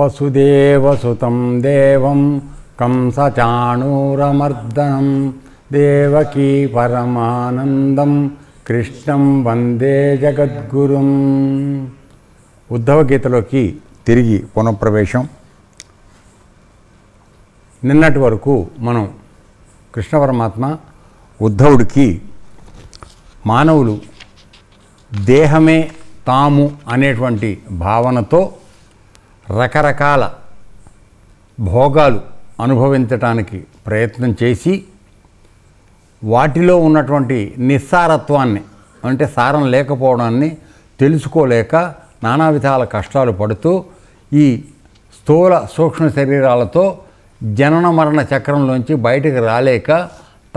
వసుదేవసుతం దేవం కంసచాణూరమర్దనం దేవకీ పరమానందం కృష్ణం వందే జగద్గురుం. ఉద్ధవ గీతలోకి తిరిగి పునఃప్రవేశం. నిన్నటి వరకు మనం కృష్ణ పరమాత్మ ఉద్ధవుడికి మానవులు దేహమే తాము అనేటువంటి భావనతో రకరకాల భోగాలు అనుభవించటానికి ప్రయత్నం చేసి వాటిలో ఉన్నటువంటి నిస్సారత్వాన్ని అంటే సారం లేకపోవడాన్ని తెలుసుకోలేక నానా విధాల కష్టాలు పడుతూ ఈ స్థూల సూక్ష్మ శరీరాలతో జనన మరణ చక్రంలోంచి బయటకు రాలేక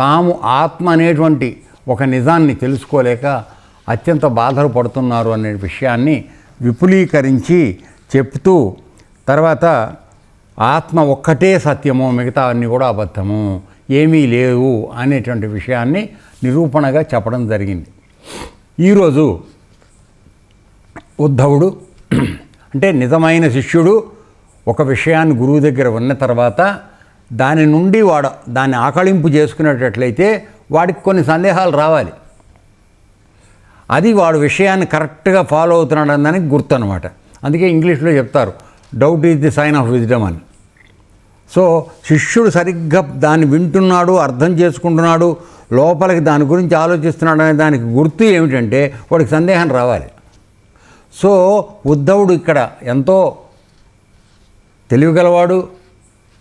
తాము ఆత్మ అనేటువంటి ఒక నిజాన్ని తెలుసుకోలేక అత్యంత బాధలు పడుతున్నారు అనే విషయాన్ని విపులీకరించి చెప్తూ తర్వాత ఆత్మ ఒక్కటే సత్యము, మిగతా అన్నీ కూడా అబద్ధము, ఏమీ లేవు అనేటువంటి విషయాన్ని నిరూపణగా చెప్పడం జరిగింది. ఈరోజు ఉద్ధవుడు అంటే నిజమైన శిష్యుడు ఒక విషయాన్ని గురువు దగ్గర ఉన్న తర్వాత దాని నుండి వాడు దాన్ని ఆకళింపు చేసుకునేటట్లయితే వాడికి కొన్ని సందేహాలు రావాలి. అది వాడు విషయాన్ని కరెక్ట్గా ఫాలో అవుతున్నాడు అన్నదానికి గుర్తు అనమాట. అందుకే ఇంగ్లీష్లో చెప్తారు doubt is the sign of wisdom అని. సో శిష్యుడు సరిగ్గా దాన్ని వింటున్నాడు, అర్థం చేసుకుంటున్నాడు, లోపలికి దాని గురించి ఆలోచిస్తున్నాడు అనే దానికి గుర్తు ఏమిటంటే వాడికి సందేహం రావాలి. సో ఉద్ధవుడు ఇక్కడ ఎంతో తెలివిగలవాడు,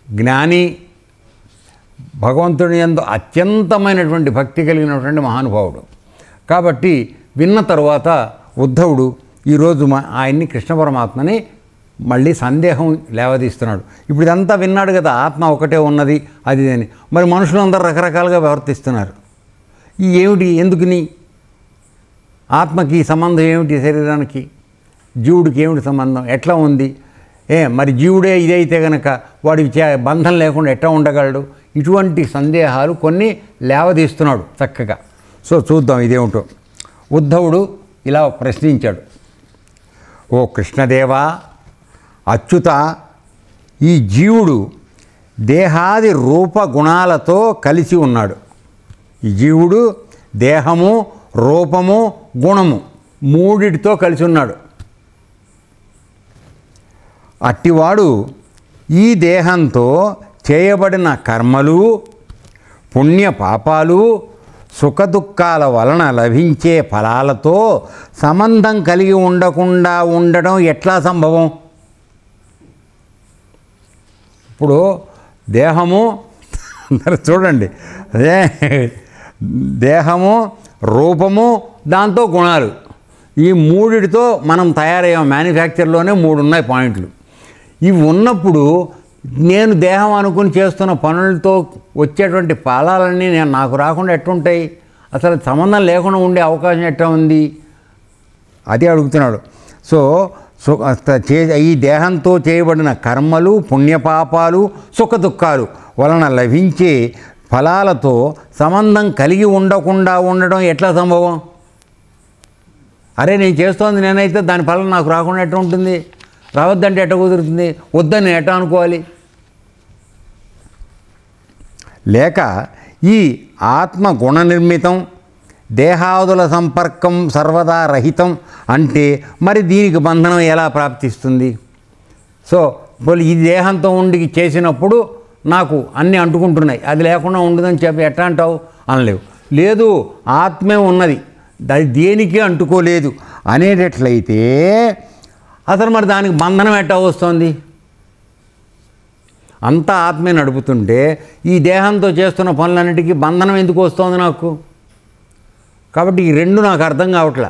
జ్ఞాని, భగవంతుని యందు అత్యంతమైనటువంటి భక్తి కలిగినటువంటి మహానుభావుడు. కాబట్టి విన్న తరువాత ఉద్ధవుడు ఈరోజు ఆయన్ని కృష్ణ పరమాత్మని మళ్ళీ సందేహం లేవదీస్తున్నాడు. ఇప్పుడు ఇదంతా విన్నాడు కదా, ఆత్మ ఒకటే ఉన్నది అది అని. మరి మనుషులందరూ రకరకాలుగా ప్రవర్తిస్తున్నారు. ఈ ఏమిటి, ఎందుకుని ఆత్మకి సంబంధం ఏమిటి, శరీరానికి జీవుడికి ఏమిటి సంబంధం, ఎట్లా ఉంది, మరి జీవుడే ఇదైతే కనుక వాడికి బంధం లేకుండా ఎట్లా ఉండగలడు, ఇటువంటి సందేహాలు కొన్ని లేవదీస్తున్నాడు చక్కగా. సో చూద్దాం ఇదేమిటో. ఉద్ధవుడు ఇలా ప్రశ్నించాడు, ఓ కృష్ణదేవా, అచ్యుత, ఈ జీవుడు దేహాది రూపగుణాలతో కలిసి ఉన్నాడు. ఈ జీవుడు దేహము, రూపము, గుణము మూడిటితో కలిసి ఉన్నాడు. అట్టివాడు ఈ దేహంతో చేయబడిన కర్మలు, పుణ్య పాపాలు, సుఖదుఖాల వలన లభించే ఫలాలతో సంబంధం కలిగి ఉండకుండా ఉండడం ఎట్లా సంభవం? ఇప్పుడు దేహము చూడండి, అదే దేహము, రూపము, దాంతో గుణాలు, ఈ మూడిటితో మనం తయారయ్యాం. మ్యానుఫ్యాక్చర్లోనే 3 ఉన్నాయి పాయింట్లు. ఇవి ఉన్నప్పుడు నేను దేహం అనుకుని చేస్తున్న పనులతో వచ్చేటువంటి ఫలాలన్నీ నాకు రాకుండా ఎట్టుంటాయి? అసలు సంబంధం లేకుండా ఉండే అవకాశం ఎట్లా ఉంది? అదే అడుగుతున్నాడు. సో ఈ దేహంతో చేయబడిన కర్మలు, పుణ్యపాపాలు, సుఖదుఖాలు వలన లభించే ఫలాలతో సంబంధం కలిగి ఉండకుండా ఉండడం ఎట్లా సంభవం? అరే నేను చేస్తోంది నేనైతే దాని ఫలం నాకు రాకుండా ఎట్లా ఉంటుంది? రావద్దంటే ఎట్లా కుదురుతుంది? వద్దని ఎట్లా అనుకోవాలి? లేక ఈ ఆత్మ గుణ నిర్మితం, దేహాదుల సంపర్కం సర్వదా రహితం అంటే మరి దీనికి బంధనం ఎలా ప్రాప్తిస్తుంది? సో ఈ దేహంతో ఉండి చేసినప్పుడు నాకు అన్నీ అంటుకుంటున్నాయి, అది లేకుండా ఉండదని చెప్పి ఎట్లా అంటావు? అనలేవు. లేదు, ఆత్మే ఉన్నది, అది దేనికి అంటుకోలేదు అనేటట్లయితే అసలు మరి దానికి బంధనం ఎట్లా వస్తుంది? అంతా ఆత్మే నడుపుతుంటే ఈ దేహంతో చేస్తున్న పనులన్నిటికీ బంధనం ఎందుకు వస్తుంది నాకు? కాబట్టి ఈ రెండు నాకు అర్థం కావట్లా.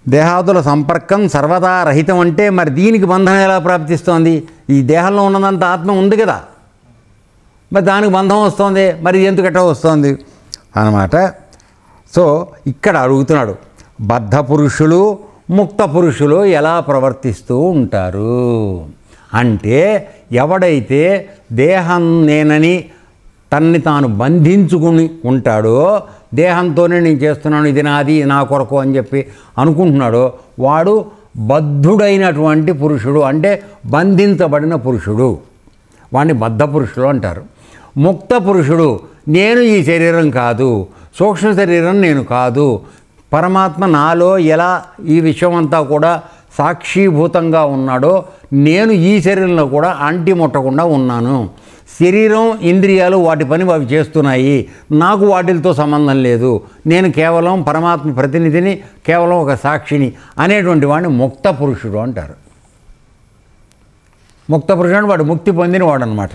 దేహాదుల సంపర్కం సర్వదా రహితం అంటే మరి దీనికి బంధనం ఎలా ప్రాప్తిస్తోంది? ఈ దేహంలో ఉన్నదంతా ఆత్మ ఉంది కదా, మరి దానికి బంధం వస్తుంది, మరి ఎందుకు ఎట్లా వస్తుంది అన్నమాట. సో ఇక్కడ అడుగుతున్నాడు, బద్ధ పురుషులు, ముక్త పురుషులు ఎలా ప్రవర్తిస్తూ ఉంటారు అంటే, ఎవడైతే దేహం నేనని తన్ని తాను బంధించుకుని ఉంటాడో, దేహంతోనే నేను చేస్తున్నాను, ఇది నాది, నా కొరకు అని చెప్పి అనుకుంటున్నాడో, వాడు బద్ధుడైనటువంటి పురుషుడు, అంటే బంధించబడిన పురుషుడు, వాడిని బద్ధ పురుషుడు అంటారు. ముక్త పురుషుడు, నేను ఈ శరీరం కాదు, సూక్ష్మ శరీరం నేను కాదు, పరమాత్మ నాలో ఎలా ఈ విశ్వమంతా కూడా సాక్షీభూతంగా ఉన్నాడో నేను ఈ శరీరంలో కూడా అంటి ముట్టకుండా ఉన్నాను. శరీరం ఇంద్రియాలు వాటి పని అవి చేస్తున్నాయి, నాకు వాటితో సంబంధం లేదు, నేను కేవలం పరమాత్మ ప్రతినిధిని, కేవలం ఒక సాక్షిని అనేటువంటి వాడిని ముక్త పురుషుడు అంటారు. ముక్త పురుషుడు వాడు ముక్తి పొందినవాడు అనమాట.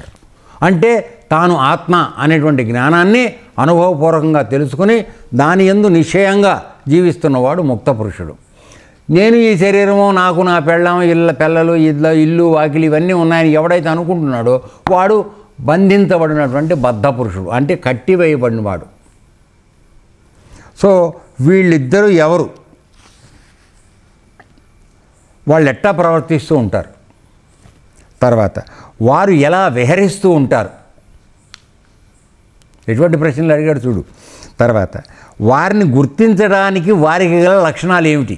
అంటే తాను ఆత్మ అనేటువంటి జ్ఞానాన్ని అనుభవపూర్వకంగా తెలుసుకుని దాని యందు నిశ్చయంగా జీవిస్తున్నవాడు ముక్త పురుషుడు. నేను ఈ శరీరము, నాకు నా పెళ్ళం, పిల్లలు, ఇల్లు వాకిలి ఇవన్నీ ఉన్నాయని ఎవడైతే అనుకుంటున్నాడో వాడు బంధించబడినటువంటి బద్ధ పురుషుడు, అంటే కట్టివేయబడినవాడు. సో వీళ్ళిద్దరూ ఎవరు, వాళ్ళు ఎట్టా ప్రవర్తిస్తూ ఉంటారు, తర్వాత వారు ఎలా విహరిస్తూ ఉంటారు, ఎటువంటి ప్రశ్నలు అడిగాడు చూడు. తర్వాత వారిని గుర్తించడానికి వారికి గల లక్షణాలు ఏమిటి,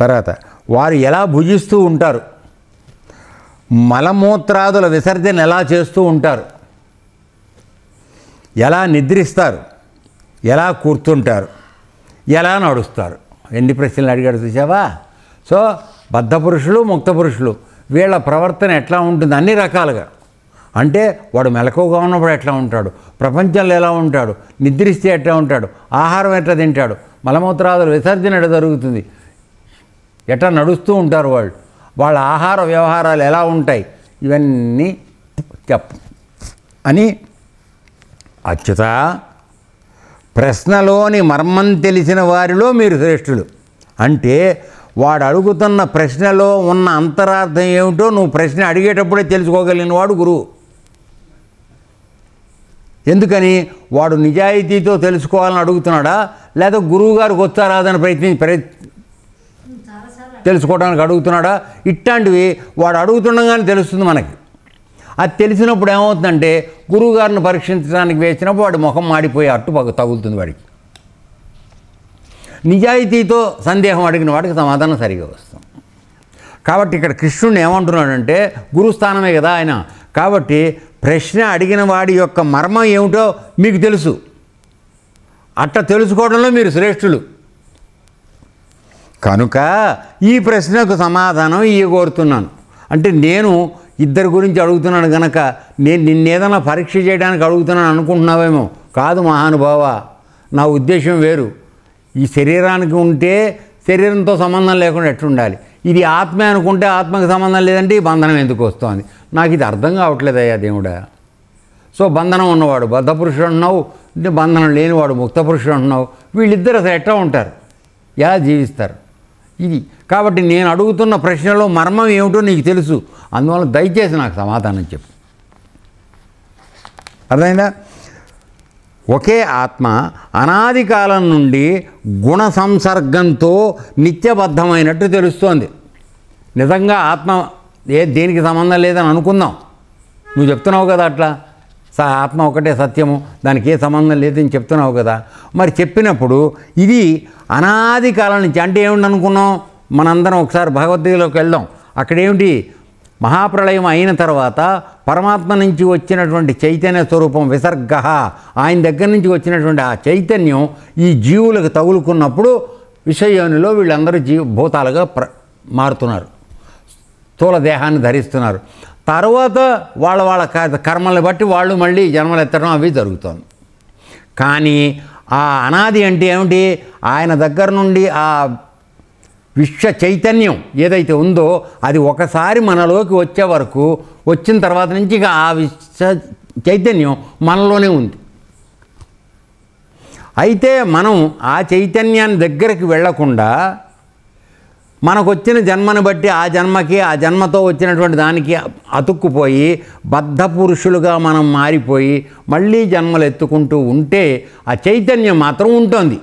తర్వాత వారు ఎలా భుజిస్తూ ఉంటారు, మలమూత్రాదుల విసర్జన ఎలా చేస్తూ ఉంటారు, ఎలా నిద్రిస్తారు, ఎలా కూర్చుంటారు, ఎలా నడుస్తారు. ఎన్ని ప్రశ్నలు అడిగాడు చూసావా. సో బద్ధ పురుషులు, ముక్త పురుషులు వీళ్ళ ప్రవర్తన ఎట్లా ఉంటుంది అన్ని రకాలుగా. అంటే వాడు మెలకువగా ఉన్నప్పుడు ఎట్లా ఉంటాడు, ప్రపంచంలో ఎలా ఉంటాడు, నిద్రిస్తే ఎట్లా ఉంటాడు, ఆహారం ఎట్లా తింటాడు, మలమూత్రాదుల విసర్జన ఎట్లా జరుగుతుంది, ఎట్లా నడుస్తూ ఉంటారు వాళ్ళు, వాళ్ళ ఆహార వ్యవహారాలు ఎలా ఉంటాయి, ఇవన్నీ చెప్పు అని. అచ్యుత, ప్రశ్నలోని మర్మం తెలిసిన వారిలో మీరు శ్రేష్ఠులు. అంటే వాడు అడుగుతున్న ప్రశ్నలో ఉన్న అంతరార్థం ఏమిటో నువ్వు ప్రశ్న అడిగేటప్పుడే తెలుసుకోగలిగిన వాడు గురువు. ఎందుకని వాడు నిజాయితీతో తెలుసుకోవాలని అడుగుతున్నాడా, లేదా గురువు గారికి వచ్చారాదని తెలుసుకోవడానికి అడుగుతున్నాడా, ఇట్లాంటివి వాడు అడుగుతుండగానే తెలుస్తుంది మనకి. అది తెలిసినప్పుడు ఏమవుతుందంటే గురువుగారిని పరీక్షించడానికి వేసినప్పుడు వాడి ముఖం మాడిపోయి అట్టు తగులుతుంది వాడికి. నిజాయితీతో సందేహం అడిగిన వాడికి సమాధానం సరిగా వస్తుంది. కాబట్టి ఇక్కడ కృష్ణుడిని ఏమంటున్నాడంటే గురుస్థానమే కదా ఆయన, కాబట్టి ప్రశ్న అడిగిన వాడి యొక్క మర్మం ఏమిటో మీకు తెలుసు, అట్లా తెలుసుకోవడంలో మీరు శ్రేష్ఠులు. కనుక ఈ ప్రశ్నకు సమాధానం కోరుతున్నాను. అంటే నేను ఇద్దరి గురించి అడుగుతున్నాను కనుక నేను నిన్నేదైనా పరీక్ష చేయడానికి అడుగుతున్నాను అనుకుంటున్నావేమో. కాదు మహానుభావ, నా ఉద్దేశం వేరు. ఈ శరీరానికి ఉంటే శరీరంతో సంబంధం లేకుండా ఎట్లుండాలి, ఇది ఆత్మ అనుకుంటే ఆత్మకి సంబంధం లేదంటే ఈ బంధనం ఎందుకు వస్తుంది, నాకు ఇది అర్థం కావట్లేదయ్యా దేవుడా. సో బంధనం ఉన్నవాడు బద్ధ పురుషుడు అంటున్నావు, అంటే బంధనం లేనివాడు ముక్త పురుషుడు అంటున్నావు. వీళ్ళిద్దరు అసలు ఎట్లా ఉంటారు, ఎలా జీవిస్తారు, ఇది. కాబట్టి నేను అడుగుతున్న ప్రశ్నలో మర్మం ఏమిటో నీకు తెలుసు, అందువల్ల దయచేసి నాకు సమాధానం చెప్పు. అర్థమైందా? ఒకే ఆత్మ అనాది కాలం నుండి గుణ సంసర్గంతో నిత్యబద్ధమైనట్టు తెలుస్తోంది. నిజంగా ఆత్మ దేనికి సంబంధం లేదని అనుకుందాం, నువ్వు చెప్తున్నావు కదా అట్లా, ఆత్మ ఒకటే సత్యము, దానికి ఏ సంబంధం లేదని చెప్తున్నావు కదా. మరి చెప్పినప్పుడు ఇది అనాది కాలం నుంచి అంటే ఏమిటి అనుకున్నాం, మనందరం ఒకసారి భగవద్గీతలోకి వెళ్దాం. అక్కడేమిటి, మహాప్రళయం అయిన తర్వాత పరమాత్మ నుంచి వచ్చినటువంటి చైతన్య స్వరూపం విసర్గ, ఆయన దగ్గర నుంచి వచ్చినటువంటి ఆ చైతన్యం ఈ జీవులకు తగులుకున్నప్పుడు విషయోనిలో వీళ్ళందరూ భూతాలుగా మారుతున్నారు, స్థూల దేహాన్ని ధరిస్తున్నారు. తర్వాత వాళ్ళ కర్మల్ని బట్టి వాళ్ళు మళ్ళీ జన్మలు ఎత్తడం అవి జరుగుతుంది. కానీ ఆ అనాది అంటే ఏమిటి, ఆయన దగ్గర నుండి ఆ విశ్వ చైతన్యం ఏదైతే ఉందో అది ఒకసారి మనలోకి వచ్చే వరకు, వచ్చిన తర్వాత నుంచి ఇక ఆ విశ్వ చైతన్యం మనలోనే ఉంది. అయితే మనం ఆ చైతన్యాన్ని దగ్గరికి వెళ్లకుండా మనకు వచ్చిన జన్మను బట్టి ఆ జన్మకి ఆ జన్మతో వచ్చినటువంటి దానికి అతుక్కుపోయి బద్ధ పురుషులుగా మనం మారిపోయి మళ్ళీ జన్మలు ఎత్తుకుంటూ ఉంటే ఆ చైతన్యం మాత్రం ఉంటుంది.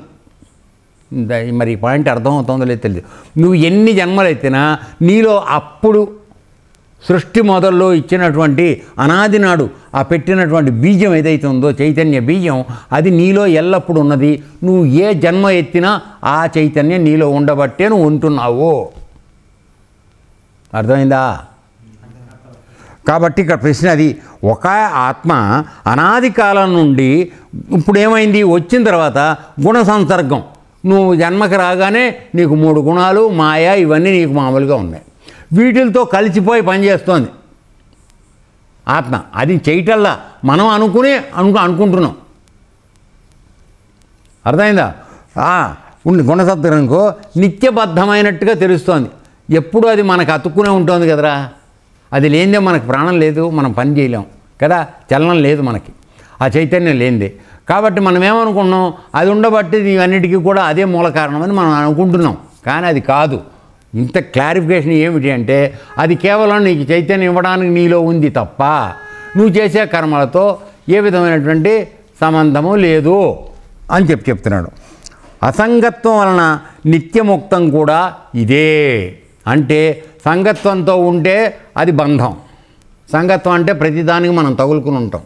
మరి ఈ పాయింట్ అర్థమవుతుందో లేదో తెలియదు. నువ్వు ఎన్ని జన్మలు ఎత్తినా నీలో అప్పుడు సృష్టి మొదల్లో ఇచ్చినటువంటి అనాది నాడు ఆ పెట్టినటువంటి బీజం ఏదైతే ఉందో చైతన్య బీజం, అది నీలో ఎల్లప్పుడూ ఉన్నది. నువ్వు ఏ జన్మ ఎత్తినా ఆ చైతన్యం నీలో ఉండబట్టే నువ్వు ఉంటున్నావు. అర్థమైందా? కాబట్టి ఇక్కడ ప్రశ్న అది. ఒక ఆత్మ అనాది కాలం నుండి ఇప్పుడు ఏమైంది, వచ్చిన తర్వాత గుణ సంసర్గం. నువ్వు జన్మకి రాగానే నీకు 3 గుణాలు, మాయ, ఇవన్నీ నీకు మామూలుగా ఉన్నాయి. వీటితో కలిసిపోయి పనిచేస్తోంది ఆత్మ. అది చేయటల్లా మనం అనుకుంటున్నాం. అర్థమైందా? గుణసత్వరంకో నిత్యబద్ధమైనట్టుగా తెలుస్తోంది. ఎప్పుడు అది మనకు అతుక్కునే ఉంటుంది కదరా. అది లేనిదే మనకు ప్రాణం లేదు, మనం పని చేయలేం కదా, చలనం లేదు మనకి, ఆ చైతన్యం లేనిదే. కాబట్టి మనం ఏమనుకుంటున్నాం, అది ఉండబట్టి ఇవన్నిటికీ కూడా అదే మూల కారణమని మనం అనుకుంటున్నాం. కానీ అది కాదు. ఇంత క్లారిఫికేషన్ ఏమిటి అంటే, అది కేవలం నీకు చైతన్యం ఇవ్వడానికి నీలో ఉంది తప్ప నువ్వు చేసే కర్మలతో ఏ విధమైనటువంటి సంబంధము లేదు అని చెప్తున్నాడు. అసంగత్వం వలన నిత్యముక్తం కూడా ఇదే. అంటే సంగత్వంతో ఉంటే అది బంధం. సంగత్వం అంటే ప్రతిదానికి మనం తగులుకుని ఉంటాం.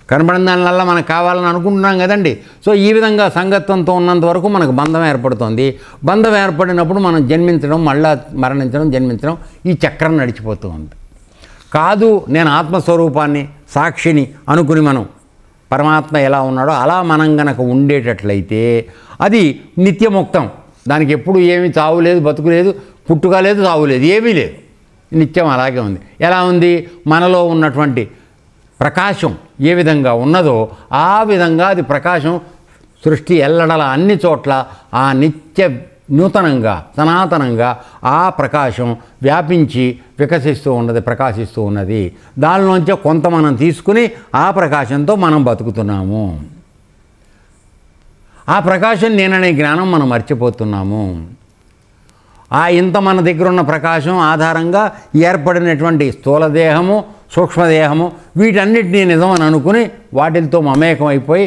కనబడిన దానివల్ల మనకు కావాలని అనుకుంటున్నాం కదండి. సో ఈ విధంగా సంగత్వంతో ఉన్నంత వరకు మనకు బంధం ఏర్పడుతుంది. బంధం ఏర్పడినప్పుడు మనం జన్మించడం, మళ్ళా మరణించడం, జన్మించడం, ఈ చక్రం నడిచిపోతూ ఉంది. కాదు, నేను ఆత్మస్వరూపాన్ని, సాక్షిని అనుకుని మనం పరమాత్మ ఎలా ఉన్నాడో అలా మనం గనక ఉండేటట్లయితే అది నిత్యముక్తం. దానికి ఎప్పుడు ఏమీ చావు లేదు, బతుకు లేదు, పుట్టుక లేదు, చావు లేదు, ఏమీ లేదు, నిత్యం అలాగే ఉంది. ఎలా ఉంది? మనలో ఉన్నటువంటి ప్రకాశం ఏ విధంగా ఉన్నదో ఆ విధంగా అది ప్రకాశం సృష్టి ఎల్లడల అన్ని చోట్ల ఆ నిత్య నూతనంగా సనాతనంగా ఆ ప్రకాశం వ్యాపించి వికసిస్తూ ఉన్నది, ప్రకాశిస్తూ ఉన్నది. దానిలోంచే కొంత మనం తీసుకుని ఆ ప్రకాశంతో మనం బతుకుతున్నాము. ఆ ప్రకాశం నేననే జ్ఞానం మనం మర్చిపోతున్నాము. ఆ ఇంత మన దగ్గర ఉన్న ప్రకాశం ఆధారంగా ఏర్పడినటువంటి స్థూలదేహము, సూక్ష్మదేహము, వీటన్నిటినీ నిజమని అనుకుని వాటితో మమేకం అయిపోయి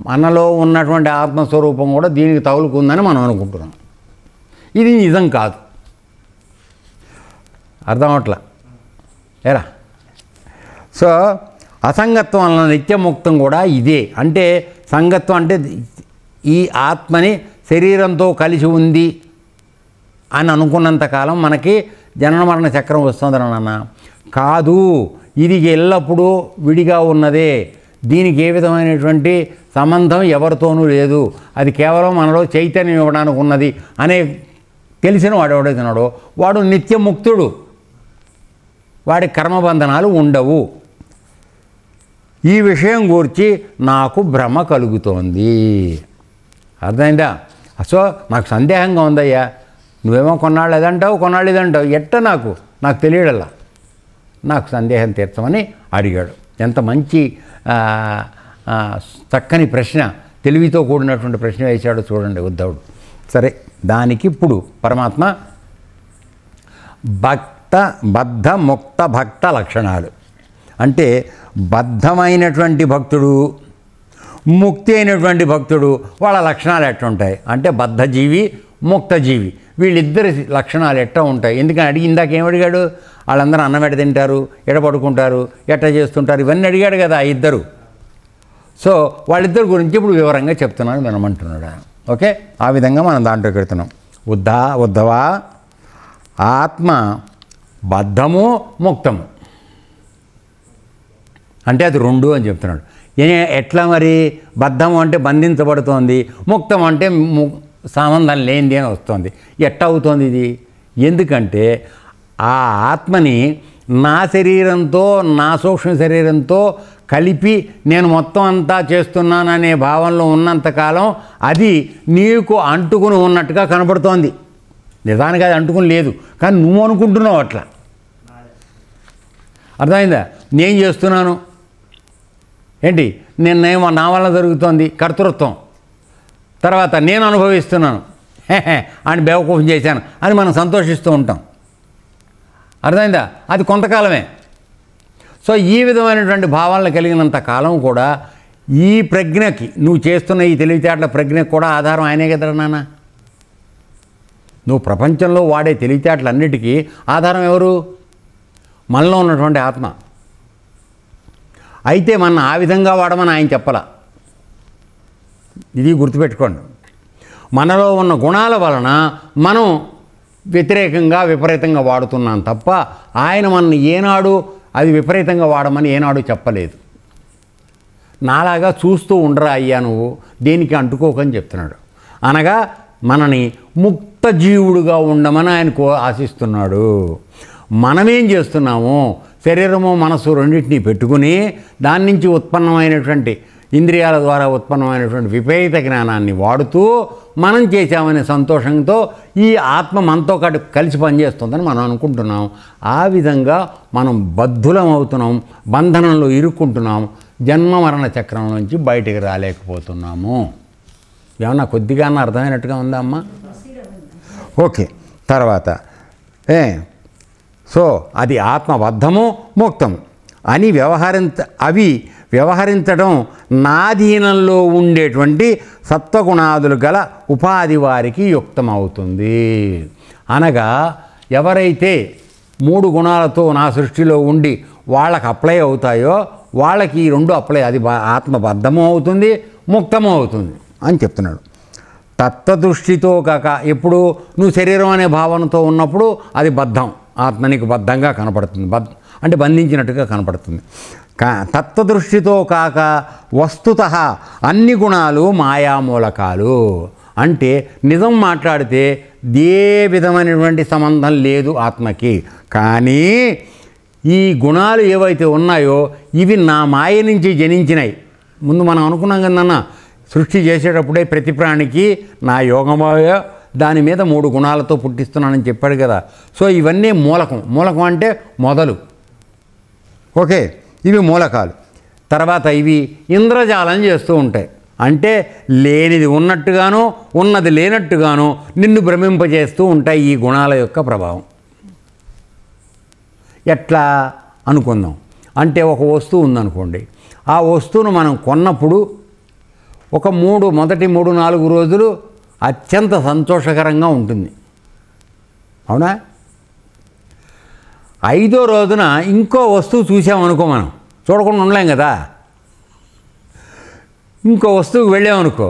మనలో ఉన్నటువంటి ఆత్మస్వరూపం కూడా దీనికి తగులుకుందని మనం అనుకుంటున్నాం. ఇది నిజం కాదు. అర్థం అవట్లా ఏరా? సో అసంగత్వం వలన నిత్యముక్తం కూడా ఇదే. అంటే సంగత్వం అంటే ఈ ఆత్మని శరీరంతో కలిసి ఉంది అని అనుకున్నంతకాలం మనకి జనన మరణ చక్రం వస్తుందని నాన్న. కాదు, ఇది ఎల్లప్పుడూ విడిగా ఉన్నదే. దీనికి ఏ విధమైనటువంటి సంబంధం ఎవరితోనూ లేదు. అది కేవలం మనలో చైతన్యం ఇవ్వడానికి ఉన్నది అనే తెలిసిన వాడు ఎవడైతున్నాడో వాడు నిత్యముక్తుడు. వాడి కర్మబంధనాలు ఉండవు. ఈ విషయం గురించి నాకు భ్రమ కలుగుతోంది. అర్థమైందా? సో నాకు సందేహంగా ఉందయ్యా. నువ్వేమో కొన్నాళ్ళు అదంటావు, కొన్నాళ్ళు ఇదంటావు. నాకు తెలియడల్లా. నాకు సందేహం తీర్చమని అడిగాడు. ఎంత మంచి చక్కని ప్రశ్న, తెలివితో కూడినటువంటి ప్రశ్న వేశాడో చూడండి ఉద్ధవుడు. సరే, దానికి ఇప్పుడు పరమాత్మ బద్ధ ముక్త భక్త లక్షణాలు అంటే బద్ధమైనటువంటి భక్తుడు, ముక్తి అయినటువంటి భక్తుడు వాళ్ళ లక్షణాలు ఎట్లుంటాయి అంటే బద్ధజీవి, ముక్తజీవి వీళ్ళిద్దరి లక్షణాలు ఎట్లా ఉంటాయి. ఎందుకని ఇందాక ఏం అడిగాడు? వాళ్ళందరూ అన్నం ఎడ తింటారు, ఎడ పడుకుంటారు, ఎట్లా చేస్తుంటారు, ఇవన్నీ అడిగాడు కదా ఆ ఇద్దరు. సో వాళ్ళిద్దరి గురించి ఇప్పుడు వివరంగా చెప్తున్నాను వినమంటున్నాడు. ఓకే, ఆ విధంగా మనం దాంట్లోకి వెళ్తున్నాం. ఉద్ధవా, ఆత్మ బద్ధము ముక్తము అంటే అది రెండు అని చెప్తున్నాడు. ఎట్లా మరి? బద్ధము అంటే బంధించబడుతోంది, ముక్తం అంటే సంబంధం లేనిది అని వస్తుంది. ఎట్లా అవుతుంది ఇది? ఎందుకంటే ఆ ఆత్మని నా శరీరంతో, నా సూక్ష్మ శరీరంతో కలిపి నేను మొత్తం అంతా చేస్తున్నాననే భావనలో ఉన్నంతకాలం అది నీకు అంటుకుని ఉన్నట్టుగా కనబడుతోంది. నిజానికి అది అంటుకుని లేదు, కానీ నువ్వు అనుకుంటున్నావు అట్లా. అర్థమైందా? నేను చేస్తున్నాను ఏంటి, నేనేమో నా వల్ల జరుగుతోంది కర్తృత్వం, తర్వాత నేను అనుభవిస్తున్నాను అని బేవకూఫం చేశాను అని మనం సంతోషిస్తూ ఉంటాం. అర్థమైందా? అది కొంతకాలమే. సో ఈ విధమైనటువంటి భావనలు కలిగినంత కాలం కూడా ఈ ప్రజ్ఞకి, నువ్వు చేస్తున్న ఈ తెలివితేటల ప్రజ్ఞకి కూడా ఆధారం ఆయనే కదరా నాన్న. నువ్వు ప్రపంచంలో వాడే తెలివితేటలన్నిటికీ ఆధారం ఎవరు? మనలో ఉన్నటువంటి ఆత్మ. అయితే మన ఆ విధంగా వాడమని ఆయన చెప్పలా. ఇది గుర్తుపెట్టుకోండి. మనలో ఉన్న గుణాల వలన మనం వ్యతిరేకంగా విపరీతంగా వాడుతున్నాం తప్ప ఆయన మనల్ని ఏనాడు అది విపరీతంగా వాడమని ఏనాడు చెప్పలేదు. నాలాగా చూస్తూ ఉండరా అయ్యా, నువ్వు దేనికి అంటుకోకని చెప్తున్నాడు. అనగా మనని ముక్త జీవుడుగా ఉండమని ఆయన ఆశిస్తున్నాడు. మనమేం చేస్తున్నాము? శరీరము మనసు రెండింటినీ పెట్టుకుని దాని నుంచి ఉత్పన్నమైనటువంటి ఇంద్రియాల ద్వారా ఉత్పన్నమైనటువంటి విపరీత జ్ఞానాన్ని వాడుతూ మనం చేశామనే సంతోషంతో ఈ ఆత్మ మనతో కలిసి పనిచేస్తుందని మనం అనుకుంటున్నాం. ఆ విధంగా మనం బద్ధులం అవుతున్నాం, బంధనంలో ఇరుక్కుంటున్నాం, జన్మ మరణ చక్రం నుంచి బయటికి రాలేకపోతున్నాము. ఏమన్నా కొద్దిగా అర్థమైనట్టుగా ఉందా అమ్మా? ఓకే. తర్వాత సో అది ఆత్మబద్ధము ముక్తము అని వ్యవహరించడం నాధీనంలో ఉండేటువంటి సత్వగుణాదులు గల ఉపాధి వారికి యుక్తమవుతుంది. అనగా ఎవరైతే 3 గుణాలతో నా సృష్టిలో ఉండి వాళ్ళకి అప్లై అవుతాయో వాళ్ళకి ఈ 2 అప్లై, అది ఆత్మబద్ధము అవుతుంది, ముక్తము అవుతుంది అని చెప్తున్నాడు. తత్వదృష్టితో కాక ఎప్పుడు నువ్వు శరీరం అనే భావనతో ఉన్నప్పుడు అది బద్ధం, ఆత్మ నీకు బద్ధంగా కనపడుతుంది, అంటే బంధించినట్టుగా కనపడుతుంది. తత్వదృష్టితో కాక వస్తుతః అన్ని గుణాలు మాయామూలకాలు. అంటే నిజం మాట్లాడితే ఏ విధమైనటువంటి సంబంధం లేదు ఆత్మకి. కానీ ఈ గుణాలు ఏవైతే ఉన్నాయో ఇవి నా మాయ నుంచి జనించినాయి. ముందు మనం అనుకున్నాం కదన్న, సృష్టి చేసేటప్పుడే ప్రతి ప్రాణికి నా యోగమాయ దాని మీద 3 గుణాలతో పుట్టిస్తున్నానని చెప్పాడు కదా. సో ఇవన్నీ మూలకం అంటే మొదలు. ఓకే, ఇవి మూలకాలు. తర్వాత ఇవి ఇంద్రజాలం చేస్తూ ఉంటాయి. అంటే లేనిది ఉన్నట్టుగాను ఉన్నది లేనట్టుగాను నిన్ను భ్రమింపజేస్తూ ఉంటాయి ఈ గుణాల యొక్క ప్రభావం. ఎట్లా అనుకుందాం అంటే, ఒక వస్తువు ఉందనుకోండి, ఆ వస్తువును మనం కొన్నప్పుడు ఒక మొదటి 3-4 రోజులు అత్యంత సంతోషకరంగా ఉంటుంది, అవునా? 5వ రోజున ఇంకో వస్తువు చూసామనుకో, మనం చూడకుండా ఉండలేం కదా. ఇంకో వస్తువుకి వెళ్ళామనుకో,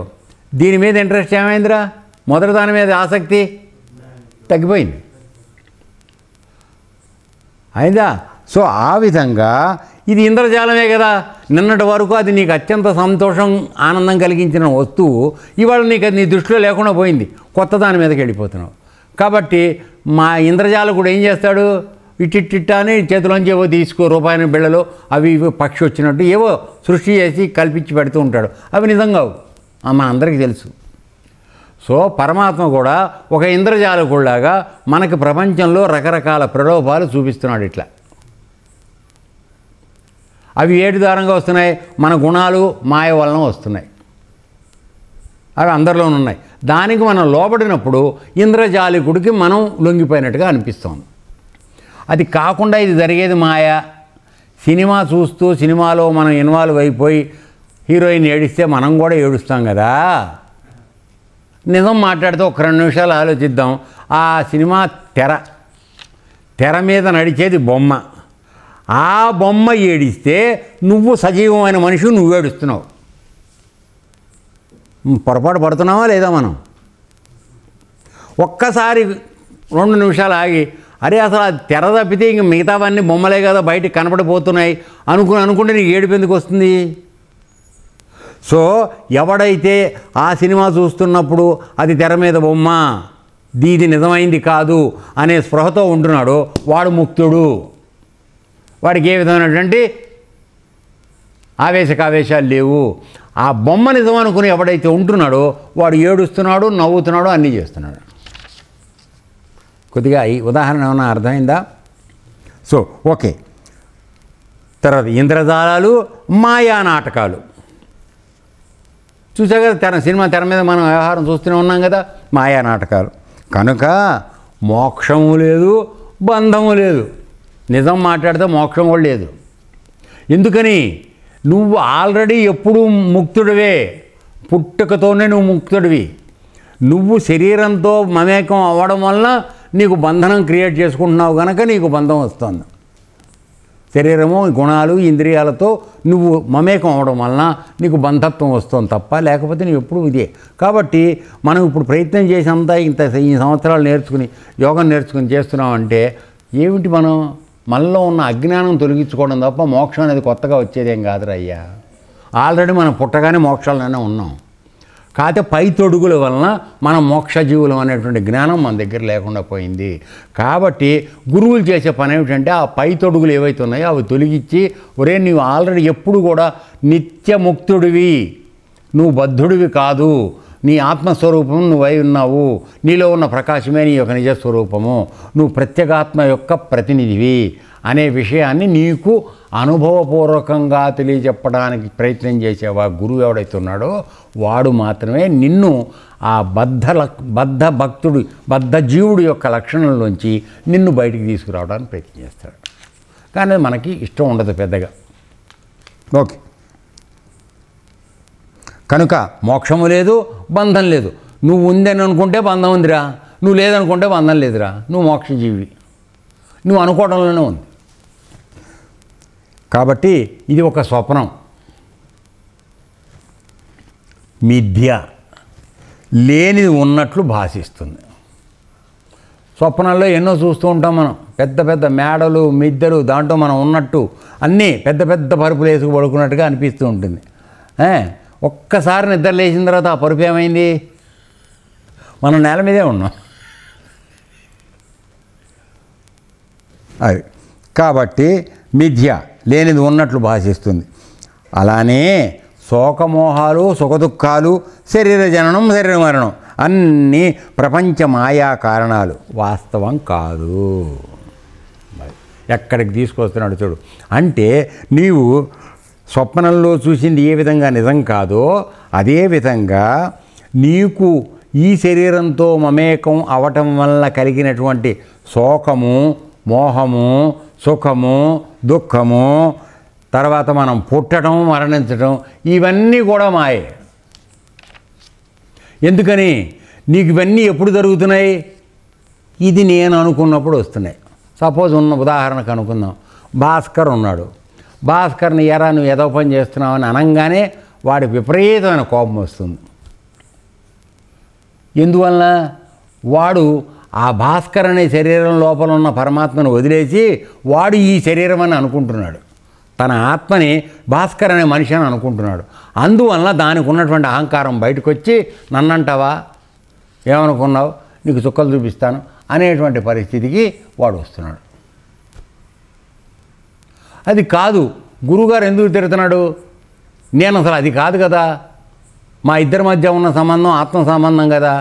దీని మీద ఇంట్రెస్ట్ ఏమైందిరా, మొదటి దాని మీద ఆసక్తి తగ్గిపోయింది, అయిందా? సో ఆ విధంగా ఇది ఇంద్రజాలమే కదా. నిన్నటి వరకు అది నీకు అత్యంత సంతోషం ఆనందం కలిగించిన వస్తువు ఇవాళ నీకు అది నీ దృష్టిలో లేకుండా పోయింది, కొత్త దాని మీదకి వెళ్ళిపోతున్నావు. కాబట్టి మా ఇంద్రజాలం కూడా ఏం చేస్తాడు, ఇట్టిట్టిట్టా అని చేతిలోంచి ఏవో తీసుకో, రూపాయల బిళ్ళలు అవి ఇవి పక్షి వచ్చినట్టు ఏవో సృష్టి చేసి కల్పించి పెడుతూ ఉంటాడు. అవి నిజంగా మన అందరికీ తెలుసు. సో పరమాత్మ కూడా ఒక ఇంద్రజాలకుడిలాగా మనకి ప్రపంచంలో రకరకాల ప్రలోభాలు చూపిస్తున్నాడు. ఇట్లా అవి ఏటి ద్వారంగా వస్తున్నాయి, మన గుణాలు మాయ వలన వస్తున్నాయి. అవి అందరిలోనూ ఉన్నాయి. దానికి మనం లోబడినప్పుడు ఇంద్రజాలికుడికి మనం లొంగిపోయినట్టుగా అనిపిస్తుంది. అది కాకుండా ఇది జరిగేది మాయ. సినిమా చూస్తూ సినిమాలో మనం ఇన్వాల్వ్ అయిపోయి హీరోయిన్ ఏడిస్తే మనం కూడా ఏడుస్తాం కదా. నిజం మాట్లాడితే ఒక 2 నిమిషాలు ఆలోచిద్దాం. ఆ సినిమా తెర మీద నడిచేది బొమ్మ. ఆ బొమ్మ ఏడిస్తే నువ్వు సజీవమైన మనిషి, నువ్వు ఏడుస్తున్నావు. పొరపాటు పడుతున్నావా లేదా? మనం ఒక్కసారి 2 నిమిషాలు ఆగి, అరే అసలు అది తెర తప్పితే ఇంక మిగతావన్నీ బొమ్మలే కదా బయటికి కనపడిపోతున్నాయి అనుకుంటే నీకు ఏడుపు ఎందుకు వస్తుంది? సో ఎవడైతే ఆ సినిమా చూస్తున్నప్పుడు అది తెర మీద బొమ్మ, ఇది నిజమైంది కాదు అనే స్పృహతో ఉంటున్నాడో వాడు ముక్తుడు. వాడికి ఏ విధమైనటువంటి ఆవేశాలు లేవు. ఆ బొమ్మ నిజం అనుకుని ఎవడైతే ఉంటున్నాడో వాడు ఏడుస్తున్నాడు, నవ్వుతున్నాడు, అన్నీ చేస్తున్నాడు. కొద్దిగా ఈ ఉదాహరణ ఏమైనా అర్థమైందా? So okay. తర్వాత ఇంద్రజాలాలు, మాయా నాటకాలు చూసా కదా. సినిమా తెర మీద మనం వ్యవహారం చూస్తూనే ఉన్నాం కదా, మాయా నాటకాలు. కనుక మోక్షము లేదు, బంధము లేదు. నిజం మాట్లాడితే మోక్షం కూడా లేదు. ఎందుకని? నువ్వు ఆల్రెడీ ఎప్పుడూ ముక్తుడివే, పుట్టుకతోనే నువ్వు ముక్తుడివి. నువ్వు శరీరంతో మమేకం అవ్వడం వల్ల నీకు బంధనం క్రియేట్ చేసుకుంటున్నావు కనుక నీకు బంధం వస్తుంది. శరీరము, గుణాలు, ఇంద్రియాలతో నువ్వు మమేకం అవడం వలన నీకు బంధత్వం వస్తుంది తప్ప, లేకపోతే నువ్వు ఎప్పుడు ఇదే. కాబట్టి మనం ఇప్పుడు ప్రయత్నం చేసేంత ఈ సంవత్సరాలు నేర్చుకుని యోగం నేర్చుకుని చేస్తున్నామంటే ఏమిటి, మనం మనలో ఉన్న అజ్ఞానం తొలగించుకోవడం తప్ప మోక్షం అనేది కొత్తగా వచ్చేదేం కాదురా అయ్యా. ఆల్రెడీ మనం పుట్టగానే మోక్షాలనే ఉన్నాం. కాకపోతే పై తొడుగుల వలన మనం మోక్షజీవులం అనేటువంటి జ్ఞానం మన దగ్గర లేకుండా పోయింది. కాబట్టి గురువులు చేసే పని ఏమిటంటే ఆ పై తొడుగులు ఏవైతే ఉన్నాయో అవి తొలగించి, ఒరే నీవు ఆల్రెడీ ఎప్పుడు కూడా నిత్యముక్తుడివి, నువ్వు బద్ధుడివి కాదు, నీ ఆత్మస్వరూపం నువ్వై ఉన్నావు, నీలో ఉన్న ప్రకాశమే నీ యొక్క నిజస్వరూపము, నువ్వు ప్రత్యేగాత్మ యొక్క ప్రతినిధివి అనే విషయాన్ని నీకు అనుభవపూర్వకంగా తెలియజెప్పడానికి ప్రయత్నం చేసేవా గురువు ఎవడైతే ఉన్నాడో వాడు మాత్రమే నిన్ను ఆ బద్ధ భక్తుడు, బద్ధ జీవుడు యొక్క లక్షణంలోంచి నిన్ను బయటికి తీసుకురావడానికి ప్రయత్నం చేస్తాడు. కానీ మనకి ఇష్టం ఉండదు పెద్దగా. ఓకే, కనుక మోక్షము లేదు, బంధం లేదు. నువ్వు ఉందని అనుకుంటే బంధం ఉందిరా, నువ్వు లేదనుకుంటే బంధం లేదురా. నువ్వు మోక్షజీవి, నువ్వు అనుకోవడంలోనే ఉంది. కాబట్టి ఇది ఒక స్వప్నం, మిథ్య, లేనిది ఉన్నట్లు భాషిస్తుంది. స్వప్నాల్లో ఎన్నో చూస్తూ ఉంటాం మనం, పెద్ద పెద్ద మేడలు, మిద్దెలు, దాంట్లో మనం ఉన్నట్టు అన్నీ పెద్ద పెద్ద పరుపులు వేసుకు పడుకున్నట్టుగా అనిపిస్తూ ఉంటుంది. ఒక్కసారి నిద్ర లేచిన తర్వాత ఆ పరుపు ఏమైంది, మనం నేల మీదే ఉన్నాం. అది కాబట్టి మిథ్య, లేనిది ఉన్నట్లు భాషిస్తుంది. అలానే శోకమోహాలు, సుఖదుఖాలు, శరీర జననం, శరీర మరణం అన్నీ ప్రపంచ మాయా కారణాలు, వాస్తవం కాదు. ఎక్కడికి తీసుకొస్తున్నాడు చూడు. అంటే నీవు స్వప్నంలో చూసింది ఏ విధంగా నిజం కాదో అదేవిధంగా నీకు ఈ శరీరంతో మమేకం అవటం వల్ల కలిగినటువంటి శోకము, మోహము, సుఖము, దుఃఖము, తర్వాత మనం పుట్టడం, మరణించడం, ఇవన్నీ కూడా మాయే. ఎందుకని నీకు ఇవన్నీ ఎప్పుడు జరుగుతున్నాయి, ఇది నేను అనుకున్నప్పుడు వస్తున్నాయి. సపోజ్ ఉన్న ఉదాహరణకు అనుకుందాం, భాస్కర్ ఉన్నాడు. భాస్కర్ని ఎరా నువ్వు ఏదో పని చేస్తున్నావు అని అనగానే వాడికి విపరీతమైన కోపం వస్తుంది. ఎందువల్ల వాడు ఆ భాస్కర్ అనే శరీరం లోపల ఉన్న పరమాత్మను వదిలేసి వాడు ఈ శరీరం అని అనుకుంటున్నాడు. తన ఆత్మని భాస్కర్ అనే మనిషి అని అనుకుంటున్నాడు. అందువల్ల దానికి ఉన్నటువంటి అహంకారం బయటకు వచ్చి నన్నంటావా, ఏమనుకున్నావు, నీకు చుక్కలు చూపిస్తాను అనేటువంటి పరిస్థితికి వాడు వస్తున్నాడు. అది కాదు, గురువుగారు ఎందుకు తిడుతున్నాడు, నేను అసలు అది కాదు కదా, మా ఇద్దరి మధ్య ఉన్న సంబంధం ఆత్మ సంబంధం కదా,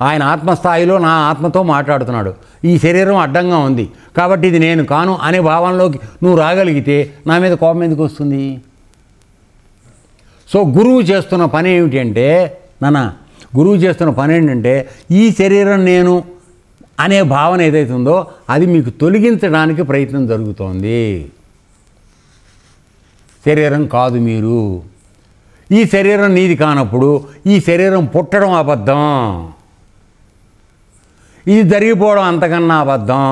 ఆయన ఆత్మస్థాయిలో నా ఆత్మతో మాట్లాడుతున్నాడు, ఈ శరీరం అడ్డంగా ఉంది కాబట్టి ఇది నేను కాను అనే భావనలోకి నువ్వు రాగలిగితే నా మీద కోపం ఎందుకు వస్తుంది? సో గురువు చేస్తున్న పని ఏమిటంటే, గురువు చేస్తున్న పని ఏంటంటే ఈ శరీరం నేను అనే భావన ఏదైతే ఉందో అది మీకు తొలగించడానికి ప్రయత్నం జరుగుతోంది. శరీరం కాదు మీరు, ఈ శరీరం నీది కానప్పుడు ఈ శరీరం పుట్టడం అబద్ధం, ఇది జరిగిపోవడం అంతకన్నా అబద్ధం.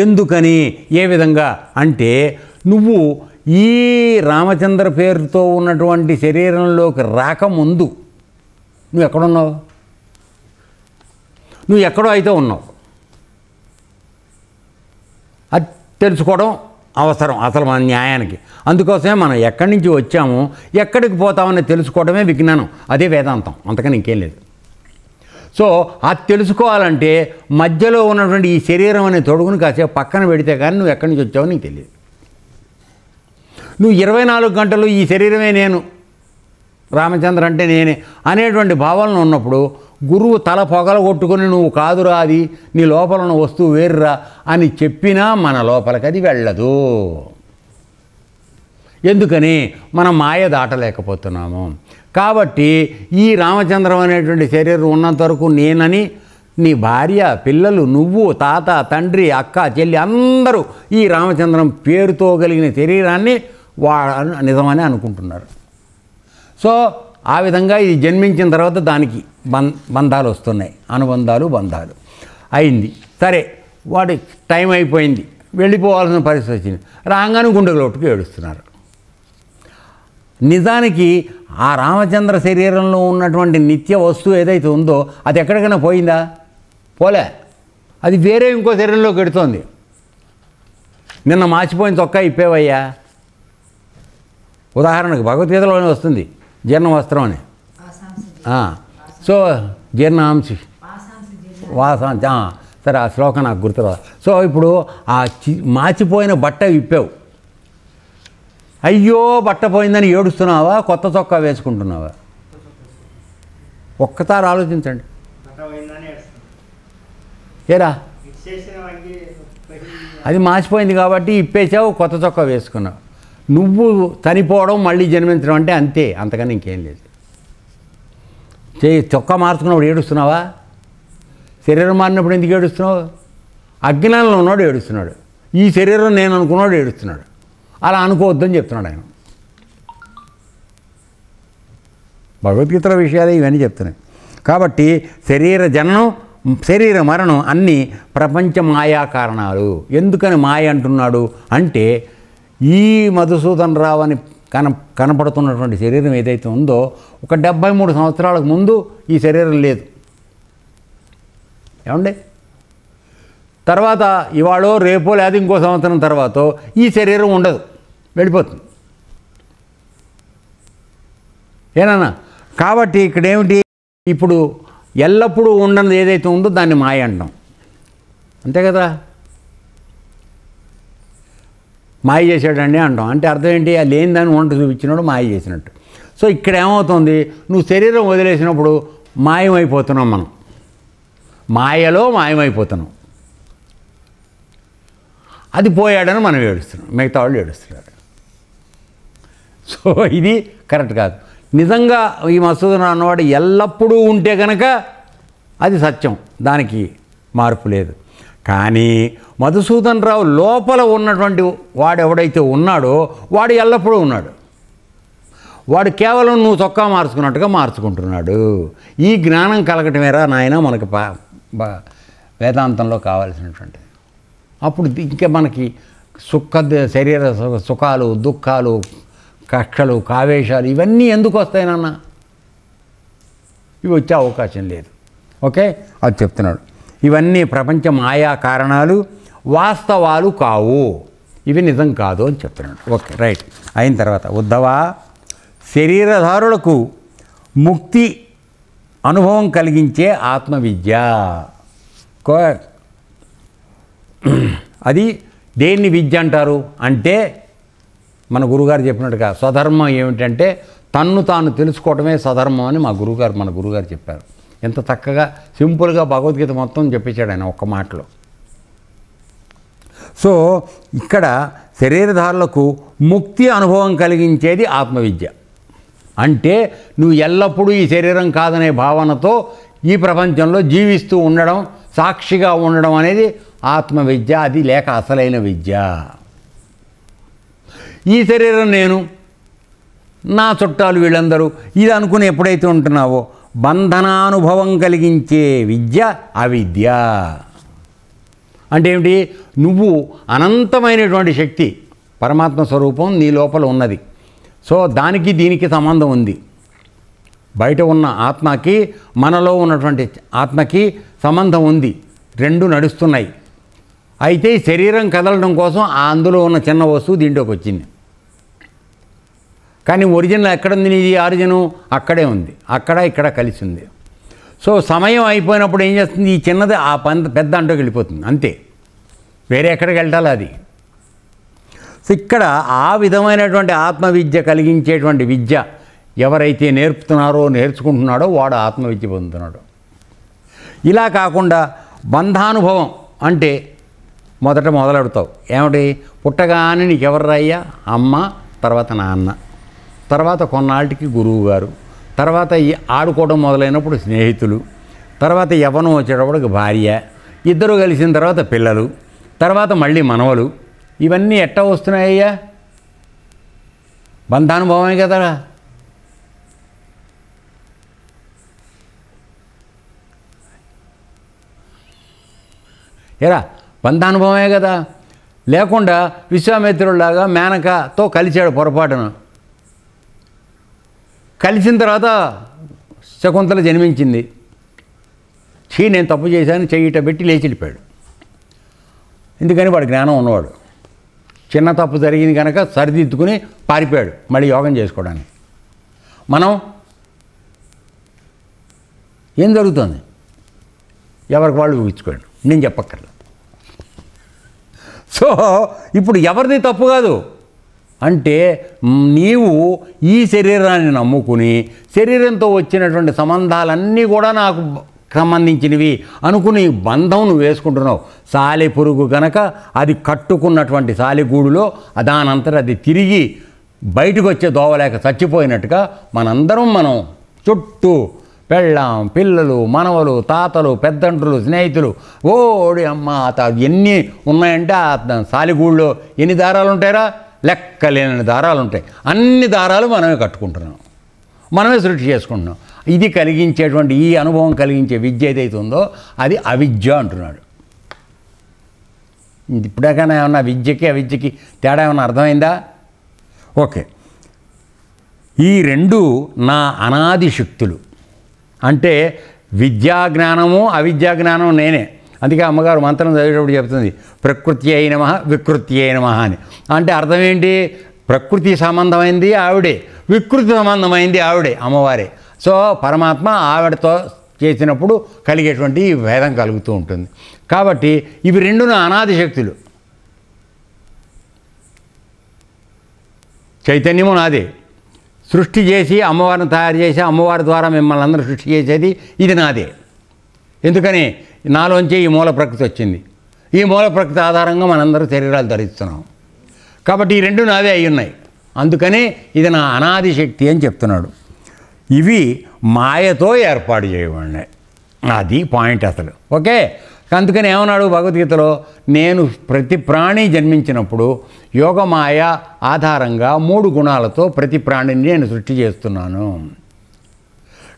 ఎందుకని, ఏ విధంగా అంటే నువ్వు ఈ రామచంద్ర పేరుతో ఉన్నటువంటి శరీరంలోకి రాకముందు నువ్వు ఎక్కడున్నావు, నువ్వు ఎక్కడో అయితే ఉన్నావు. అది తెలుసుకోవడం అవసరం అసలు మన న్యాయానికి. అందుకోసమే మనం ఎక్కడి నుంచి వచ్చాము, ఎక్కడికి పోతామని తెలుసుకోవడమే విజ్ఞానం, అదే వేదాంతం, అంతకని ఇంకేం లేదు. సో అది తెలుసుకోవాలంటే మధ్యలో ఉన్నటువంటి ఈ శరీరం అనే తొడుగును కాసేపు పక్కన పెడితే కానీ నువ్వు ఎక్కడి నుంచి వచ్చావో నీకు తెలియదు. నువ్వు 24 గంటలు ఈ శరీరమే నేను, రామచంద్ర అంటే నేనే అనేటువంటి భావనలు ఉన్నప్పుడు గురువు తల పొగలగొట్టుకుని నువ్వు కాదురా అది నీ లోపల ఉన్న వస్తువు వేరురా అని చెప్పినా మన లోపలికి అది వెళ్ళదు. ఎందుకని మనం మాయ దాటలేకపోతున్నాము. కాబట్టి ఈ రామచంద్రం అనేటువంటి శరీరం ఉన్నంత వరకు నేనని నీ భార్య, పిల్లలు, నువ్వు, తాత, తండ్రి, అక్క, చెల్లి అందరూ ఈ రామచంద్రం పేరుతో కలిగిన శరీరాన్ని నిజమని అనుకుంటున్నారు. సో ఆ విధంగా ఇది జన్మించిన తర్వాత దానికి బంధాలు వస్తున్నాయి, బంధాలు అయింది. సరే, వాడి టైం అయిపోయింది, వెళ్ళిపోవాల్సిన పరిస్థితి వచ్చింది. రాగానే గుండెలోటుకు ఏడుస్తున్నారు. నిజానికి ఆ రామచంద్ర శరీరంలో ఉన్నటువంటి నిత్య వస్తువు ఏదైతే ఉందో అది ఎక్కడికైనా పోయిందా? పోలే. అది వేరే ఇంకో శరీరంలోకి ఎడుతోంది. నిన్న మార్చిపోయిన చొక్కా ఇప్పేవయ్యా. ఉదాహరణకు భగవద్గీతలోనే వస్తుంది జీర్ణవస్త్రం అని. సో జీర్ణాంశి వాసాంశ, సరే ఆ శ్లోకం నాకు గుర్తురా. సో ఇప్పుడు ఆ మార్చిపోయిన బట్ట విప్పావు, అయ్యో బట్ట పోయిందని ఏడుస్తున్నావా, కొత్త చొక్కా వేసుకుంటున్నావా? ఒక్కసారి ఆలోచించండి. ఏరా, అది మార్చిపోయింది కాబట్టి ఇప్పేసావు, కొత్త చొక్కా వేసుకున్నావు. నువ్వు చనిపోవడం మళ్ళీ జన్మించడం అంటే అంతే, అంతకని ఇంకేం లేదు. చొక్కా మార్చుకున్నప్పుడు ఏడుస్తున్నావా? శరీరం మారినప్పుడు ఎందుకు ఏడుస్తున్నావు? అజ్ఞానంలో ఉన్నాడు ఏడుస్తున్నాడు, ఈ శరీరం నేను అనుకున్నాడు ఏడుస్తున్నాడు. అలా అనుకోవద్దని చెప్తున్నాడు ఆయన. భగవద్గీతల విషయాలే ఇవన్నీ చెప్తున్నాయి. కాబట్టి శరీర జననం, శరీర మరణం అన్నీ ప్రపంచ మాయా కారణాలు. ఎందుకని మాయ అంటున్నాడు అంటే, ఈ మధుసూదన్ రావు అని కనపడుతున్నటువంటి శరీరం ఏదైతే ఉందో ఒక 73 సంవత్సరాలకు ముందు ఈ శరీరం లేదు. ఏమండి? తర్వాత ఇవాళో రేపో లేదా ఇంకో సంవత్సరం తర్వాత ఈ శరీరం ఉండదు, వెళ్ళిపోతుంది. ఏనన్నా? కాబట్టి ఇక్కడేమిటి, ఇప్పుడు ఎల్లప్పుడూ ఉండనిది ఏదైతే ఉందో దాన్ని మాయ అంటాం, అంతే కదా. మాయ చేసాడండి అంటాం. అంటే అర్థం ఏంటి? ఆ లేని దాన్ని వంట చూపించినాడు మాయ చేసినట్టు. సో ఇక్కడ ఏమవుతుంది, నువ్వు శరీరం వదిలేసినప్పుడు మాయమైపోతున్నాం, మనం మాయలో మాయమైపోతున్నాం. అది పోయాడని మనం ఏడుస్తున్నాం, మిగతా వాళ్ళు ఏడుస్తున్నారు. సో ఇది కరెక్ట్ కాదు. నిజంగా ఈ మధుసూదన్ అన్నవాడు ఎల్లప్పుడూ ఉంటే కనుక అది సత్యం, దానికి మార్పు లేదు. కానీ మధుసూదన్ రావు లోపల ఉన్నటువంటి వాడు ఎవడైతే ఉన్నాడో వాడు ఎల్లప్పుడూ ఉన్నాడు. వాడు కేవలం నువ్వు చొక్కా మార్చుకున్నట్టుగా మార్చుకుంటున్నాడు. ఈ జ్ఞానం కలగటమేరా నాయన మనకి వేదాంతంలో కావాల్సినటువంటిది. అప్పుడు ఇంకా మనకి శరీర సుఖాలు, దుఃఖాలు, కక్షలు, కావేశాలు ఇవన్నీ ఎందుకు వస్తాయి నాన్న? ఇవి వచ్చే అవకాశం లేదు. ఓకే, అది చెప్తున్నాడు. ఇవన్నీ ప్రపంచ మాయా కారణాలు, వాస్తవాలు కావు, ఇవి నిజం కాదు అని చెప్తున్నాడు. Okay, right. అయిన తర్వాత ఉద్ధవా, శరీరధారులకు ముక్తి అనుభవం కలిగించే ఆత్మవిద్య, అది దేన్ని విద్య అంటారు అంటే, మన గురుగారు చెప్పినట్టుగా స్వధర్మం ఏమిటంటే తన్ను తాను తెలుసుకోవడమే స్వధర్మం అని మన గురుగారు చెప్పారు. ఎంత చక్కగా సింపుల్గా భగవద్గీత మొత్తం చెప్పించాడు ఆయన ఒక్క మాటలో. సో ఇక్కడ శరీరధారులకు ముక్తి అనుభవం కలిగించేది ఆత్మవిద్య. అంటే నువ్వు ఎల్లప్పుడూ ఈ శరీరం కాదనే భావనతో ఈ ప్రపంచంలో జీవిస్తూ ఉండడం, సాక్షిగా ఉండడం అనేది ఆత్మవిద్య. అది లేక అసలైన విద్య. ఈ శరీరం నేను, నా చుట్టాలు వీళ్ళందరూ ఇది అనుకుని ఎప్పుడైతే ఉంటున్నావో బంధనానుభవం కలిగించే విద్య అవిద్య. అంటే ఏమిటి? నువ్వు అనంతమైనటువంటి శక్తి, పరమాత్మ స్వరూపం నీ లోపల ఉన్నది. సో దానికి దీనికి సంబంధం ఉంది. బయట ఉన్న ఆత్మకి మనలో ఉన్నటువంటి ఆత్మకి సంబంధం ఉంది, రెండు నడుస్తున్నాయి. అయితే శరీరం కదలడం కోసం అందులో ఉన్న చిన్న వస్తువు దీంట్లోకి వచ్చింది. కానీ ఒరిజినల్ ఎక్కడుంది? నీది ఆరిజిను అక్కడే ఉంది, అక్కడ ఇక్కడ కలిసి ఉంది. సో సమయం అయిపోయినప్పుడు ఏం చేస్తుంది? ఈ చిన్నది ఆ పెద్ద అంటోకి వెళ్ళిపోతుంది, అంతే. వేరే ఎక్కడికి వెళ్ళాలి అది. సో ఇక్కడ ఆ విధమైనటువంటి ఆత్మవిద్య కలిగించేటువంటి విద్య ఎవరైతే నేర్చుకుంటున్నాడో వాడు ఆత్మవిద్య పొందుతున్నాడు. ఇలా కాకుండా బంధానుభవం అంటే మొదట మొదలెడతావు. ఏమిటి? పుట్టగానే నీకెవర్రా అయ్యా? అమ్మ, తర్వాత నాన్న, తర్వాత కొన్నాళ్ళకి గురువు గారు, తర్వాత ఆడుకోవడం మొదలైనప్పుడు స్నేహితులు, తర్వాత యవ్వనం వచ్చేటప్పటికి భార్య, ఇద్దరు కలిసిన తర్వాత పిల్లలు, తర్వాత మళ్ళీ మనవలు. ఇవన్నీ ఎట్టా వస్తున్నాయ్యా? బంధానుభవమే కదా. ఏరా బంధానుభవమే కదా. లేకుండా విశ్వామిత్రుడిలాగా మేనకతో కలిశాడు పొరపాటున. కలిసిన తర్వాత శకుంతల జన్మించింది. నేను తప్పు చేశాను చెయ్యిట పెట్టి లేచి వెళ్ళిపోయాడు. ఎందుకని వాడు జ్ఞానం ఉన్నవాడు. చిన్న తప్పు జరిగింది కనుక సరిదిద్దుకుని పారిపోయాడు మళ్ళీ యోగం చేసుకోవడానికి. మనం ఏం జరుగుతుంది? ఎవరికి వాళ్ళు ఊహించుకోండి, నేను చెప్పక్కర్లేదు. సో ఇప్పుడు ఎవరిది తప్పు కాదు అంటే, నీవు ఈ శరీరాన్ని నమ్ముకుని శరీరంతో వచ్చినటువంటి సంబంధాలన్నీ కూడా నాకు సంబంధించినవి అనుకుని బంధం నువ్వు వేసుకుంటున్నావు. సాలె పురుగు కనుక అది కట్టుకున్నటువంటి సాలెగూడులో దానంతట అది తిరిగి బయటకు వచ్చే దోవలేక చచ్చిపోయినట్టుగా మనందరం మనం చుట్టూ పెళ్ళాం, పిల్లలు, మనవలు, తాతలు, పెద్దండ్రులు, స్నేహితులు, ఓడి అమ్మ ఎన్ని ఉన్నాయంటే ఆ సాలెగూడులో ఎన్ని దారాలు ఉంటాయరా? లెక్కలేని దారాలు ఉంటాయి. అన్ని దారాలు మనమే కట్టుకుంటున్నాం, మనమే సృష్టి చేసుకుంటున్నాం. ఇది కలిగించేటువంటి ఈ అనుభవం కలిగించే విద్య ఏదైతే ఉందో అది అవిద్య అంటున్నాడు. ఇప్పుడేకైనా ఏమన్నా విద్యకి అవిద్యకి తేడా ఏమన్నా అర్థమైందా? ఓకే, ఈ రెండు నా అనాది శక్తులు. అంటే విద్యాజ్ఞానము అవిద్యాజ్ఞానం నేనే. అందుకే అమ్మగారు మంత్రం చదివేటప్పుడు చెప్తుంది ప్రకృతి అయిన నమః వికృతి అయిన నమః అని. అంటే అర్థం ఏంటి? ప్రకృతి సంబంధమైంది ఆవిడే, వికృతి సంబంధమైంది ఆవిడే, అమ్మవారే. సో పరమాత్మ ఆవిడతో చేసినప్పుడు కలిగేటువంటి భేదం కలుగుతూ ఉంటుంది. కాబట్టి ఇవి రెండు నా అనాది శక్తులు. చైతన్యము నాదే, సృష్టి చేసి అమ్మవారిని తయారు చేసి అమ్మవారి ద్వారా మిమ్మల్ని అందరూ సృష్టి చేసేది ఇది నాదే. ఎందుకని? నాలోంచి ఈ మూల ప్రకృతి వచ్చింది. ఈ మూల ప్రకృతి ఆధారంగా మనందరూ శరీరాలు ధరిస్తున్నాం. కాబట్టి ఈ రెండు నావే అయి ఉన్నాయి. అందుకని ఇది నా అనాది శక్తి అని చెప్తున్నాడు. ఇవి మాయతో ఏర్పాటు చేయబడినాయి. అది పాయింట్ అసలు. ఓకే, అందుకని ఏమన్నాడు భగవద్గీతలో? నేను ప్రతి ప్రాణి జన్మించినప్పుడు యోగమాయ ఆధారంగా 3 గుణాలతో ప్రతి ప్రాణిని నేను సృష్టి చేస్తున్నాను.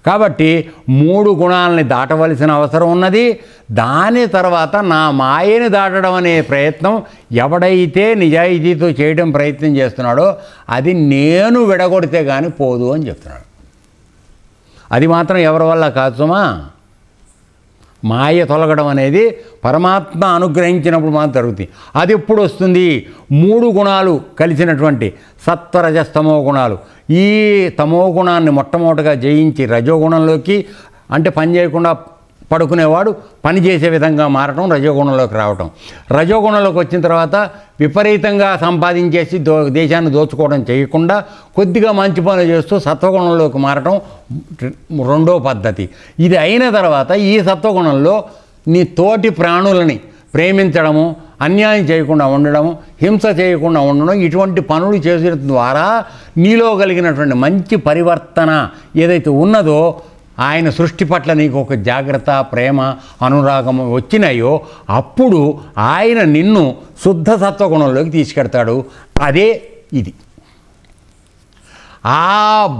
కాబట్టి 3 గుణాలని దాటవలసిన అవసరం ఉన్నది. దాని తర్వాత నా మాయని దాటడం అనే ప్రయత్నం ఎవడైతే నిజాయితీతో చేయడం ప్రయత్నం చేస్తున్నాడో అది నేను విడగొడితే కానీ పోదు అని చెప్తున్నాడు. అది మాత్రం ఎవరి వల్ల కాదు సుమా. మాయ తొలగడం అనేది పరమాత్మ అనుగ్రహించినప్పుడు మాత్రం జరుగుతుంది. అది ఎప్పుడు వస్తుంది? 3 గుణాలు కలిసినటువంటి సత్వరజస్తమో గుణాలు. ఈ తమో గుణాన్ని మొట్టమొదటిగా జయించి రజోగుణంలోకి, అంటే పని చేయకుండా పడుకునేవాడు పని చేసే విధంగా మారటం, రజోగుణంలోకి రావటం. రజోగుణంలోకి వచ్చిన తర్వాత విపరీతంగా సంపాదించేసి దేశాన్ని దోచుకోవడం చేయకుండా కొద్దిగా మంచి పనులు చేస్తూ సత్వగుణంలోకి మారటం రెండో పద్ధతి. ఇది అయిన తర్వాత ఈ సత్వగుణంలో నీ తోటి ప్రాణులని ప్రేమించడము, అన్యాయం చేయకుండా ఉండడము, హింస చేయకుండా ఉండడం, ఇటువంటి పనులు చేసిన ద్వారా నీలో కలిగినటువంటి మంచి పరివర్తన ఏదైతే ఉన్నదో, ఆయన సృష్టి పట్ల నీకు ఒక జాగ్రత్త, ప్రేమ, అనురాగము వచ్చినాయో అప్పుడు ఆయన నిన్ను శుద్ధ సత్వగుణంలోకి తీసుకెడతాడు. అదే ఇది. ఆ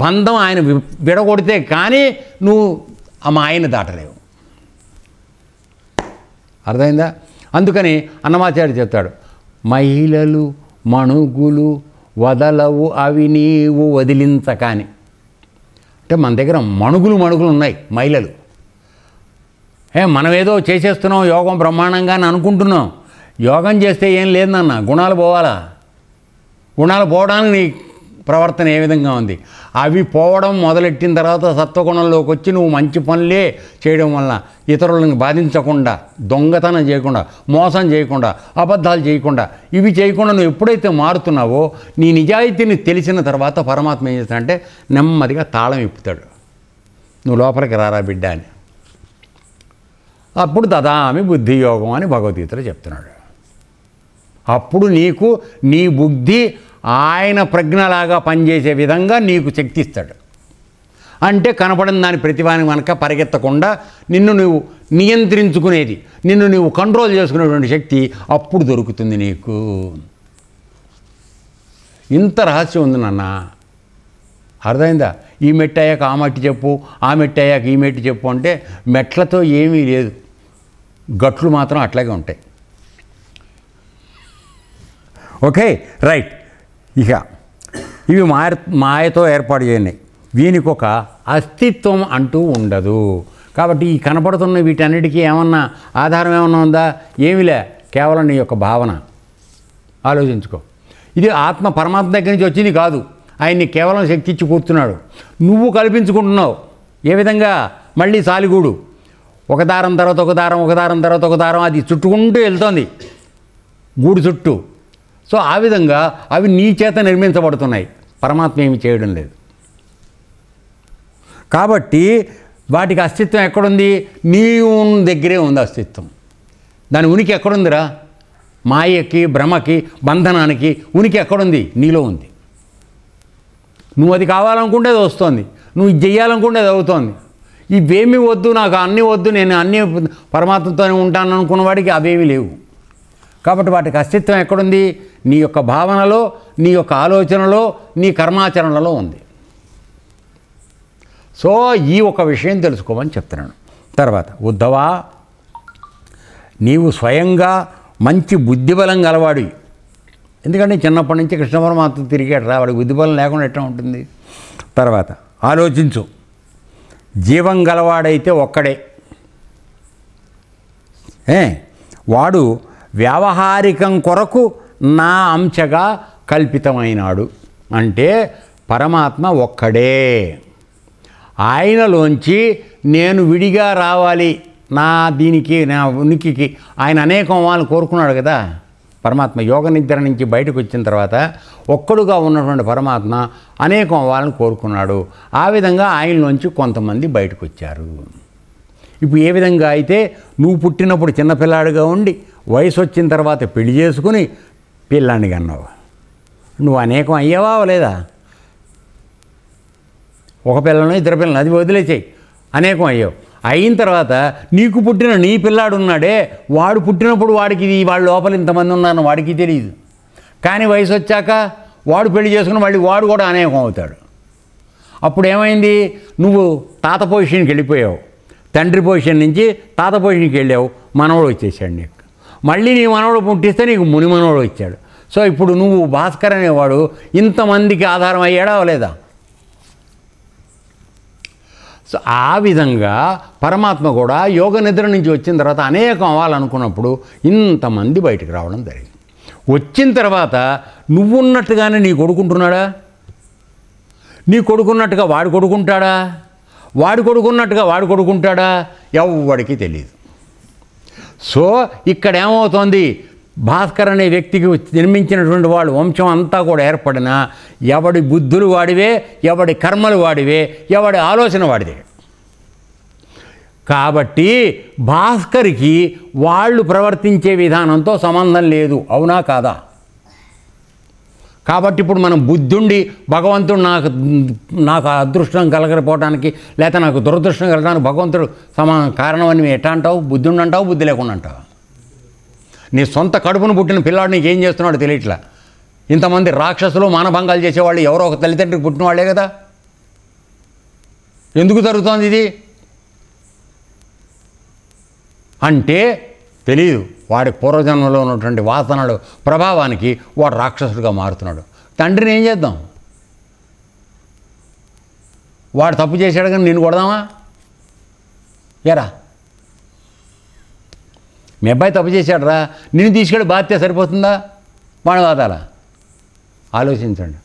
బంధం ఆయన విడగొడితే కానీ నువ్వు ఆయన దాటలేవు. అర్థమైందా? అందుకని అన్నమాచార్య చెప్తాడు, మహిళలు మణుగులు వదలవు అవి నీవు వదిలించకాని. అంటే మన దగ్గర మణుగులు ఉన్నాయి మహిళలు. మనం ఏదో చేసేస్తున్నాం యోగం బ్రహ్మాండంగా అని అనుకుంటున్నాం. యోగం చేస్తే ఏం లేదన్న, గుణాలు పోవాలా. గుణాలు పోవడానికి నీ ప్రవర్తన ఏ విధంగా ఉంది? అవి పోవడం మొదలెట్టిన తర్వాత సత్వగుణంలోకి వచ్చి నువ్వు మంచి పనులే చేయడం వల్ల ఇతరులను బాధించకుండా, దొంగతనం చేయకుండా, మోసం చేయకుండా, అబద్ధాలు చేయకుండా, ఇవి చేయకుండా నువ్వు ఎప్పుడైతే మారుతున్నావో నీ నిజాయితీని తెలిసిన తర్వాత పరమాత్మ ఏం చేస్తాడంటే నెమ్మదిగా తాళం ఇప్పుతాడు. నువ్వు లోపలికి రారా బిడ్డ అని. అప్పుడు దదామి బుద్ధి యోగం అని భగవద్గీతలో చెప్తున్నాడు. అప్పుడు నీకు నీ బుద్ధి ఆయన ప్రజ్ఞలాగా పనిచేసే విధంగా నీకు శక్తి ఇస్తాడు. అంటే కనపడిన దాని ప్రతిభాని కనుక పరిగెత్తకుండా నిన్ను నువ్వు నియంత్రించుకునేది, నిన్ను నువ్వు కంట్రోల్ చేసుకునేటువంటి శక్తి అప్పుడు దొరుకుతుంది నీకు. ఇంత రహస్యం ఉంది నాన్న. అర్థమైందా? ఈ మెట్టు అయ్యాక ఆ మట్టి చెప్పు, ఆ మెట్టు అయ్యాక ఈ మెట్టు చెప్పు అంటే మెట్లతో ఏమీ లేదు, గట్లు మాత్రం అట్లాగే ఉంటాయి. Okay, right. ఇక ఇవి మాయతో ఏర్పాటు చేయనాయి. వీనికి ఒక అస్తిత్వం అంటూ ఉండదు. కాబట్టి ఈ కనపడుతున్న వీటన్నిటికీ ఏమన్నా ఆధారం ఏమన్నా ఉందా? ఏమిలే, కేవలం నీ యొక్క భావన. ఆలోచించుకో. ఇది ఆత్మ పరమాత్మ దగ్గర నుంచి వచ్చింది కాదు. ఆయన్ని కేవలం శక్తి ఇచ్చి కూర్చున్నాడు. నువ్వు కల్పించుకుంటున్నావు. ఏ విధంగా? మళ్ళీ సాలిగూడు, ఒక దారం తర్వాత ఒక దారం, ఒక దారం తర్వాత ఒక దారం, అది చుట్టుకుంటూ వెళ్తోంది గూడు చుట్టూ. సో ఆ విధంగా అవి నీ చేత నిర్మించబడుతున్నాయి. పరమాత్మ ఏమి చేయడం లేదు. కాబట్టి వాటికి అస్తిత్వం ఎక్కడుంది? నీ దగ్గరే ఉంది అస్తిత్వం. దాని ఉనికి ఎక్కడుందిరా? మాయకి, భ్రమకి, బంధనానికి ఉనికి ఎక్కడుంది? నీలో ఉంది. నువ్వు అది కావాలనుకుంటే అది వస్తుంది, నువ్వు ఇది చెయ్యాలనుకుంటే అది అవుతోంది. ఇవేమీ వద్దు, నాకు అన్నీ వద్దు, నేను అన్నీ పరమాత్మతోనే ఉంటాను అనుకున్న వాడికి అవేమీ లేవు. కాబట్టి వాటికి అస్తిత్వం ఎక్కడుంది? నీ యొక్క భావనలో, నీ యొక్క ఆలోచనలో, నీ కర్మాచరణలో ఉంది. సో ఈ ఒక విషయం తెలుసుకోమని చెప్తున్నాను. తర్వాత, ఉద్ధవా, నీవు స్వయంగా మంచి బుద్ధిబలం గలవాడు. ఎందుకంటే చిన్నప్పటి నుంచి కృష్ణ పరమాత్మ తిరిగాడు రా, వాడికి బుద్ధిబలం లేకుండా ఎట్లా ఉంటుంది? తర్వాత ఆలోచించు. జీవం గలవాడైతే ఒక్కడే. వాడు వ్యావహారికం కొరకు నా అంశగా కల్పితమైనాడు. అంటే పరమాత్మ ఒక్కడే. ఆయనలోంచి నేను విడిగా రావాలి, నా దీనికి, నా ఉనికికి ఆయన అనేకం వాళ్ళని కోరుకున్నాడు కదా. పరమాత్మ యోగ నిద్ర నుంచి బయటకు వచ్చిన తర్వాత ఒక్కడుగా ఉన్నటువంటి పరమాత్మ అనేకం వాళ్ళని కోరుకున్నాడు. ఆ విధంగా ఆయనలోంచి కొంతమంది బయటకు వచ్చారు. ఇప్పుడు ఏ విధంగా అయితే నువ్వు పుట్టినప్పుడు చిన్నపిల్లాడిగా ఉండి వయసు వచ్చిన తర్వాత పెళ్లి చేసుకుని పిల్లాన్ని కన్నావు, నువ్వు అనేకం అయ్యావా లేదా? ఒక పిల్లను, ఇద్దరు పిల్లలు, అది వదిలేసాయి, అనేకం అయ్యావు. అయిన తర్వాత నీకు పుట్టిన నీ పిల్లాడు ఉన్నాడే, వాడు పుట్టినప్పుడు వాడికి వాళ్ళ లోపల ఇంతమంది ఉన్నారని వాడికి తెలియదు. కానీ వయసు వచ్చాక వాడు పెళ్లి చేసుకుని మళ్ళీ వాడు కూడా అనేకం అవుతాడు. అప్పుడు ఏమైంది? నువ్వు తాత పొజిషన్కి వెళ్ళిపోయావు. తండ్రి పొజిషన్ నుంచి తాత పొజిషన్కి వెళ్ళావు. మనవడు వచ్చేసాడు నీకు. మళ్ళీ నీ మనవడు పుట్టిస్తే నీకు ముని మనవడు వచ్చాడు. సో ఇప్పుడు నువ్వు భాస్కర్ అనేవాడు ఇంతమందికి ఆధారం అయ్యాడా లేదా? సో ఆ విధంగా పరమాత్మ కూడా యోగ నిద్ర నుంచి వచ్చిన తర్వాత అనేకం అవ్వాలనుకున్నప్పుడు ఇంతమంది బయటికి రావడం జరిగింది. వచ్చిన తర్వాత నువ్వున్నట్టుగానే నీ కొడుకుంటున్నాడా? నీ కొడుకున్నట్టుగా వాడు కొడుకుంటాడా? వాడు కొడుకున్నట్టుగా వాడు కొడుకుంటాడా? ఎవ్వడికి తెలియదు. సో ఇక్కడ ఏమవుతోంది? భాస్కర్ అనే వ్యక్తికి జన్మించినటువంటి వాడు వంశం అంతా కూడా ఏర్పడిన ఎవడి బుద్ధులు వాడివే, ఎవడి కర్మలు వాడివే, ఎవడి ఆలోచన వాడిదే. కాబట్టి భాస్కర్కి వాళ్ళు ప్రవర్తించే విధానంతో సంబంధం లేదు. అవునా కాదా? కాబట్టి ఇప్పుడు మనం బుద్ధుండి భగవంతుడు నాకు అదృష్టం కలగకపోవడానికి లేకపోతే నాకు దురదృష్టం కలగడానికి భగవంతుడు కారణం అని ఎట్లా అంటావు? బుద్ధుండి అంటావు, బుద్ధి లేకుండా అంటావు. నీ సొంత కడుపును పుట్టిన పిల్లాడు నీకు ఏం చేస్తున్నాడో తెలియట్లా. ఇంతమంది రాక్షసులు మానభంగాలు చేసేవాళ్ళు ఎవరో ఒక తల్లిదండ్రికి పుట్టిన వాళ్ళే కదా. ఎందుకు జరుగుతోంది ఇది అంటే తెలియదు. వాడి పూర్వజన్మలో ఉన్నటువంటి వాసనలు ప్రభావానికి వాడు రాక్షసుడిగా మారుతున్నాడు. తండ్రిని ఏం చేద్దాం? వాడు తప్పు చేశాడు కానీ నేను కొడదామా? ఎరా, మీ అబ్బాయి తప్పు చేశాడు రా, నిన్ను తీసుకెళ్ళి బాధ్యత సరిపోతుందా? మానవాదాల ఆలోచించండి.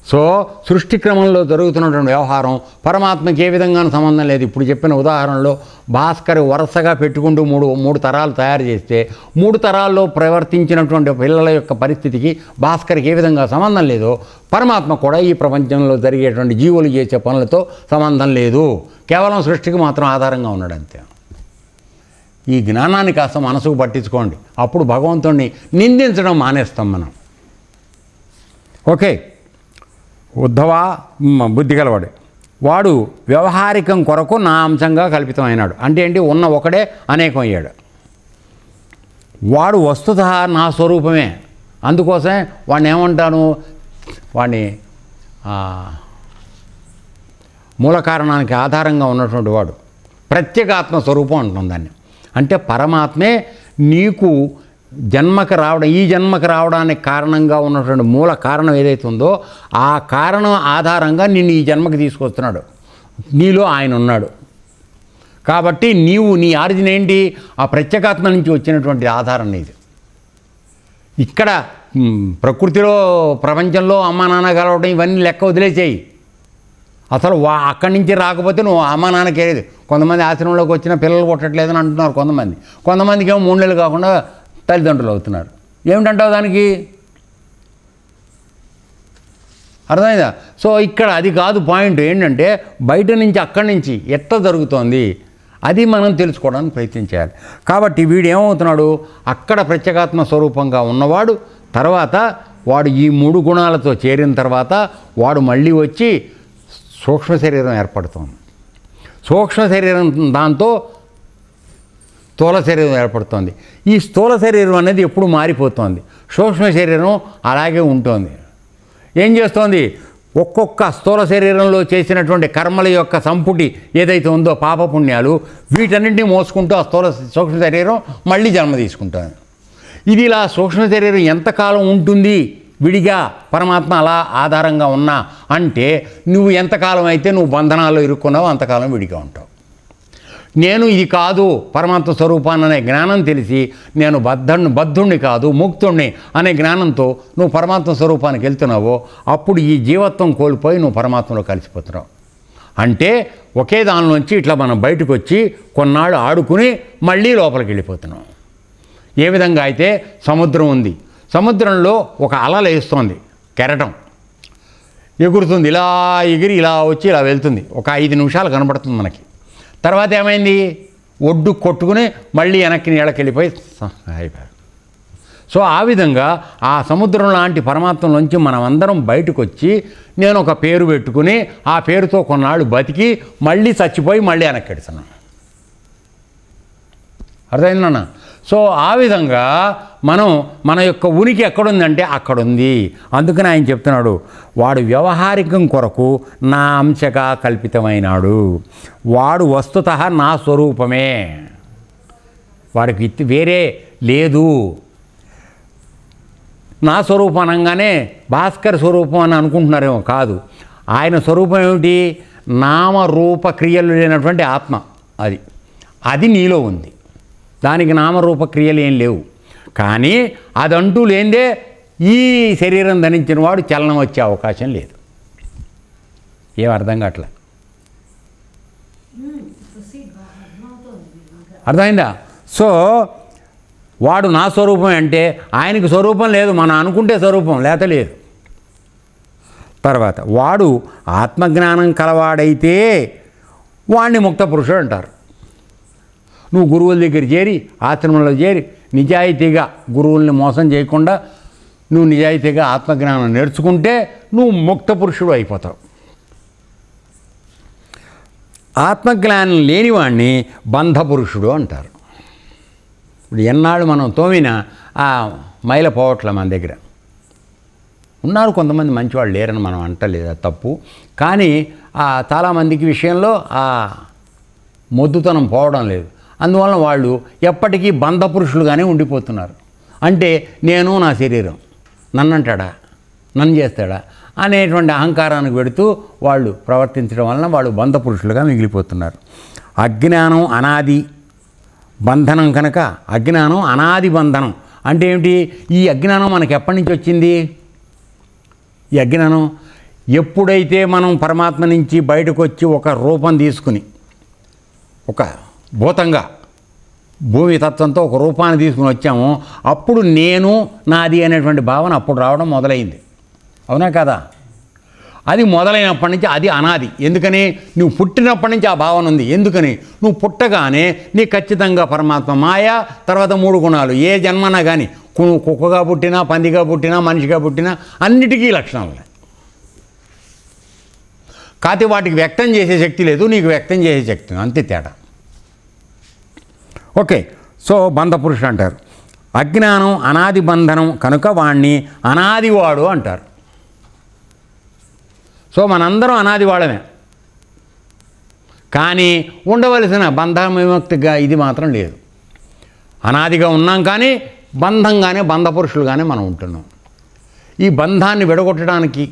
సో సృష్టి క్రమంలో జరుగుతున్నటువంటి వ్యవహారం పరమాత్మకి ఏ విధంగానూ సంబంధం లేదు. ఇప్పుడు చెప్పిన ఉదాహరణలో భాస్కర్ వరుసగా పెట్టుకుంటూ మూడు తరాలు తయారు చేస్తే 3 తరాల్లో ప్రవర్తించినటువంటి పిల్లల యొక్క పరిస్థితికి భాస్కర్కి ఏ విధంగా సంబంధం లేదో పరమాత్మ కూడా ఈ ప్రపంచంలో జరిగేటువంటి జీవులు చేసే పనులతో సంబంధం లేదు. కేవలం సృష్టికి మాత్రం ఆధారంగా ఉన్నాడు అంతే. ఈ జ్ఞానాన్ని కాస్త మనసుకు పట్టించుకోండి. అప్పుడు భగవంతుడిని నిందించడం మానేస్తాం మనం. ఓకే, ఉద్ధవా బుద్ధి గలవాడు. వాడు వ్యవహారికం కొరకు నా అంశంగా కల్పితమైనాడు. అంటే ఏంటి? ఉన్న ఒకడే అనేకం అయ్యాడు. వాడు వస్తుత నా స్వరూపమే. అందుకోసమే వాడిని ఏమంటాను? వాడిని మూల కారణానికి ఆధారంగా ఉన్నటువంటి వాడు ప్రత్యేకాత్మ స్వరూపం అంటుంది దాన్ని. అంటే పరమాత్మే నీకు జన్మకి రావడం, ఈ జన్మకి రావడానికి కారణంగా ఉన్నటువంటి మూల కారణం ఏదైతే ఉందో ఆ కారణం ఆధారంగా నిన్ను ఈ జన్మకి తీసుకొస్తున్నాడు. నీలో ఆయన ఉన్నాడు కాబట్టి నీవు నీ ఆరిజిన్ ఏంటి? ఆ ప్రత్యేకాత్మ నుంచి వచ్చినటువంటి ఆధారం నీది. ఇక్కడ ప్రకృతిలో ప్రపంచంలో అమ్మా నాన్న కలవడం ఇవన్నీ లెక్క వదిలేసేయి. అసలు అక్కడి నుంచి రాకపోతే నువ్వు అమ్మా నాన్నకే లేదు. కొంతమంది ఆశ్రమంలోకి వచ్చిన పిల్లలు కొట్టట్లేదని అంటున్నారు కొంతమందికి ఏమో 3 నెలలు కాకుండా తల్లిదండ్రులు అవుతున్నారు. ఏమిటంటావు దానికి? అర్థమైందా? సో ఇక్కడ అది కాదు పాయింట్. ఏంటంటే బయట నుంచి అక్కడి నుంచి ఎట్లా జరుగుతోంది అది మనం తెలుసుకోవడానికి ప్రయత్నించాలి. కాబట్టి వీడు ఏమవుతున్నాడు? అక్కడ ప్రత్యేకాత్మ స్వరూపంగా ఉన్నవాడు తర్వాత వాడు ఈ 3 గుణాలతో చేరిన తర్వాత వాడు మళ్ళీ వచ్చి సూక్ష్మ శరీరం ఏర్పడుతుంది. సూక్ష్మ శరీరం దాంతో స్థూల శరీరం ఏర్పడుతుంది. ఈ స్థూల శరీరం అనేది ఎప్పుడు మారిపోతుంది. సూక్ష్మ శరీరం అలాగే ఉంటుంది. ఏం చేస్తోంది? ఒక్కొక్క స్థూల శరీరంలో చేసినటువంటి కర్మల యొక్క సంపుటి ఏదైతే ఉందో పాపపుణ్యాలు వీటన్నింటినీ మోసుకుంటూ ఆ సూక్ష్మ శరీరం మళ్ళీ జన్మ తీసుకుంటుంది. ఇది ఇలా సూక్ష్మ శరీరం ఎంతకాలం ఉంటుంది విడిగా పరమాత్మ అలా ఆధారంగా ఉన్నా అంటే నువ్వు ఎంతకాలం అయితే నువ్వు బంధనాల్లో ఇరుక్కున్నావో అంతకాలం విడిగా ఉంటావు. నేను ఇది కాదు పరమాత్మ స్వరూపాన్ని అనే జ్ఞానం తెలిసి నేను బద్ధుణ్ణి కాదు ముక్తుణ్ణి అనే జ్ఞానంతో నువ్వు పరమాత్మ స్వరూపానికి వెళ్తున్నావో అప్పుడు ఈ జీవత్వం కోల్పోయి నువ్వు పరమాత్మలో కలిసిపోతున్నావు. అంటే ఒకే దానిలోంచి ఇట్లా మనం బయటకు వచ్చి కొన్నాళ్ళు ఆడుకుని మళ్ళీ లోపలికి వెళ్ళిపోతున్నాం. ఏ విధంగా అయితే సముద్రం ఉంది, సముద్రంలో ఒక అల లేస్తోంది, కెరటం ఎగురుతుంది, ఇలా ఎగిరి ఇలా వచ్చి ఇలా వెళ్తుంది. ఒక 5 నిమిషాలు కనబడుతుంది మనకి. తర్వాత ఏమైంది? ఒడ్డు కొట్టుకుని మళ్ళీ వెనక్కి నీళ్ళకి వెళ్ళిపోయి అయిపోయారు. సో ఆ విధంగా ఆ సముద్రం లాంటి పరమాత్మలోంచి మనం అందరం బయటకు వచ్చి నేను ఒక పేరు పెట్టుకుని ఆ పేరుతో కొన్నాళ్ళు బతికి మళ్ళీ చచ్చిపోయి మళ్ళీ వెనక్కి వెళ్తున్నాను. అర్థమైందన్న? సో ఆ విధంగా మనం మన యొక్క ఉనికి ఎక్కడుందంటే అక్కడుంది. అందుకని ఆయన చెప్తున్నాడు వాడు వ్యవహారికం కొరకు నా అంశగా కల్పితమైనాడు, వాడు వస్తుతః నా స్వరూపమే, వాడికి వేరే లేదు. నా స్వరూపం అనగానే భాస్కర్ స్వరూపం అని అనుకుంటున్నారేమో, కాదు. ఆయన స్వరూపం ఏమిటి? నామరూప క్రియలు లేనటువంటి ఆత్మ. అది నీలో ఉంది. దానికి నామరూప క్రియలు ఏం లేవు. కానీ అదంటూ లేదే ఈ శరీరం ధరించిన వాడు చలనం వచ్చే అవకాశం లేదు. ఏం అర్థం కావట్లే? అర్థమైందా? సో వాడు నా స్వరూపం అంటే ఆయనకి స్వరూపం లేదు, మనం అనుకుంటే స్వరూపం లేత లేదు. తర్వాత వాడు ఆత్మజ్ఞానం కలవాడైతే వాడిని ముక్త పురుషుడు అంటారు. నువ్వు గురువుల దగ్గర చేరి ఆశ్రమంలో చేరి నిజాయితీగా గురువుల్ని మోసం చేయకుండా నువ్వు నిజాయితీగా ఆత్మజ్ఞానం నేర్చుకుంటే నువ్వు ముక్త పురుషుడు అయిపోతావు. ఆత్మజ్ఞానం లేనివాడిని బంధపురుషుడు అంటారు. ఇప్పుడు ఎన్నాళ్ళు మనం తోమిన ఆ మైల పోవట్లే మన దగ్గర. ఉన్నారు కొంతమంది మంచివాళ్ళు, లేరని మనం అంటలేదు, తప్పు. కానీ చాలామందికి విషయంలో ఆ మొద్దుతనం పోవడం లేదు. అందువలన వాళ్ళు ఎప్పటికీ బంధపురుషులుగానే ఉండిపోతున్నారు. అంటే నేను నా శరీరం నన్ను అంటాడా, నన్ను చేస్తాడా అనేటువంటి అహంకారానికి పెడుతూ వాళ్ళు ప్రవర్తించడం వలన వాళ్ళు బంధపురుషులుగా మిగిలిపోతున్నారు. అజ్ఞానం అనాది బంధనం కనుక అజ్ఞానం అనాది బంధనం అంటే ఏమిటి? ఈ అజ్ఞానం మనకు ఎప్పటి నుంచి వచ్చింది? ఈ అజ్ఞానం ఎప్పుడైతే మనం పరమాత్మ నుంచి బయటకు వచ్చి ఒక రూపం తీసుకుని ఒక భూతంగా భూమి తత్వంతో ఒక రూపాన్ని తీసుకుని వచ్చాము, అప్పుడు నేను నాది అనేటువంటి భావన అప్పుడు రావడం మొదలైంది. అవునా కదా? అది మొదలైనప్పటి నుంచి అది అనాది. ఎందుకని? నువ్వు పుట్టినప్పటి నుంచి ఆ భావన ఉంది. ఎందుకని? నువ్వు పుట్టగానే నీ ఖచ్చితంగా పరమాత్మ మాయ, తర్వాత 3 గుణాలు. ఏ జన్మనా కానీ కుక్కగా పుట్టినా, పందిగా పుట్టినా, మనిషిగా పుట్టినా అన్నిటికీ లక్షణాలు. కాకపోతే వాటికి వ్యక్తం చేసే శక్తి లేదు, నీకు వ్యక్తం చేసే శక్తి, అంతే తేడా. ఓకే. సో బంధపురుషుడు అంటారు. అజ్ఞానం అనాది బంధనం కనుక వాణ్ణి అనాదివాడు అంటారు. సో మనందరం అనాది వాడమే, కానీ ఉండవలసిన బంధ విముక్తిగా ఇది మాత్రం లేదు. అనాదిగా ఉన్నాం కానీ బంధంగానే బంధపురుషులుగానే మనం ఉంటున్నాం. ఈ బంధాన్ని విడగొట్టడానికి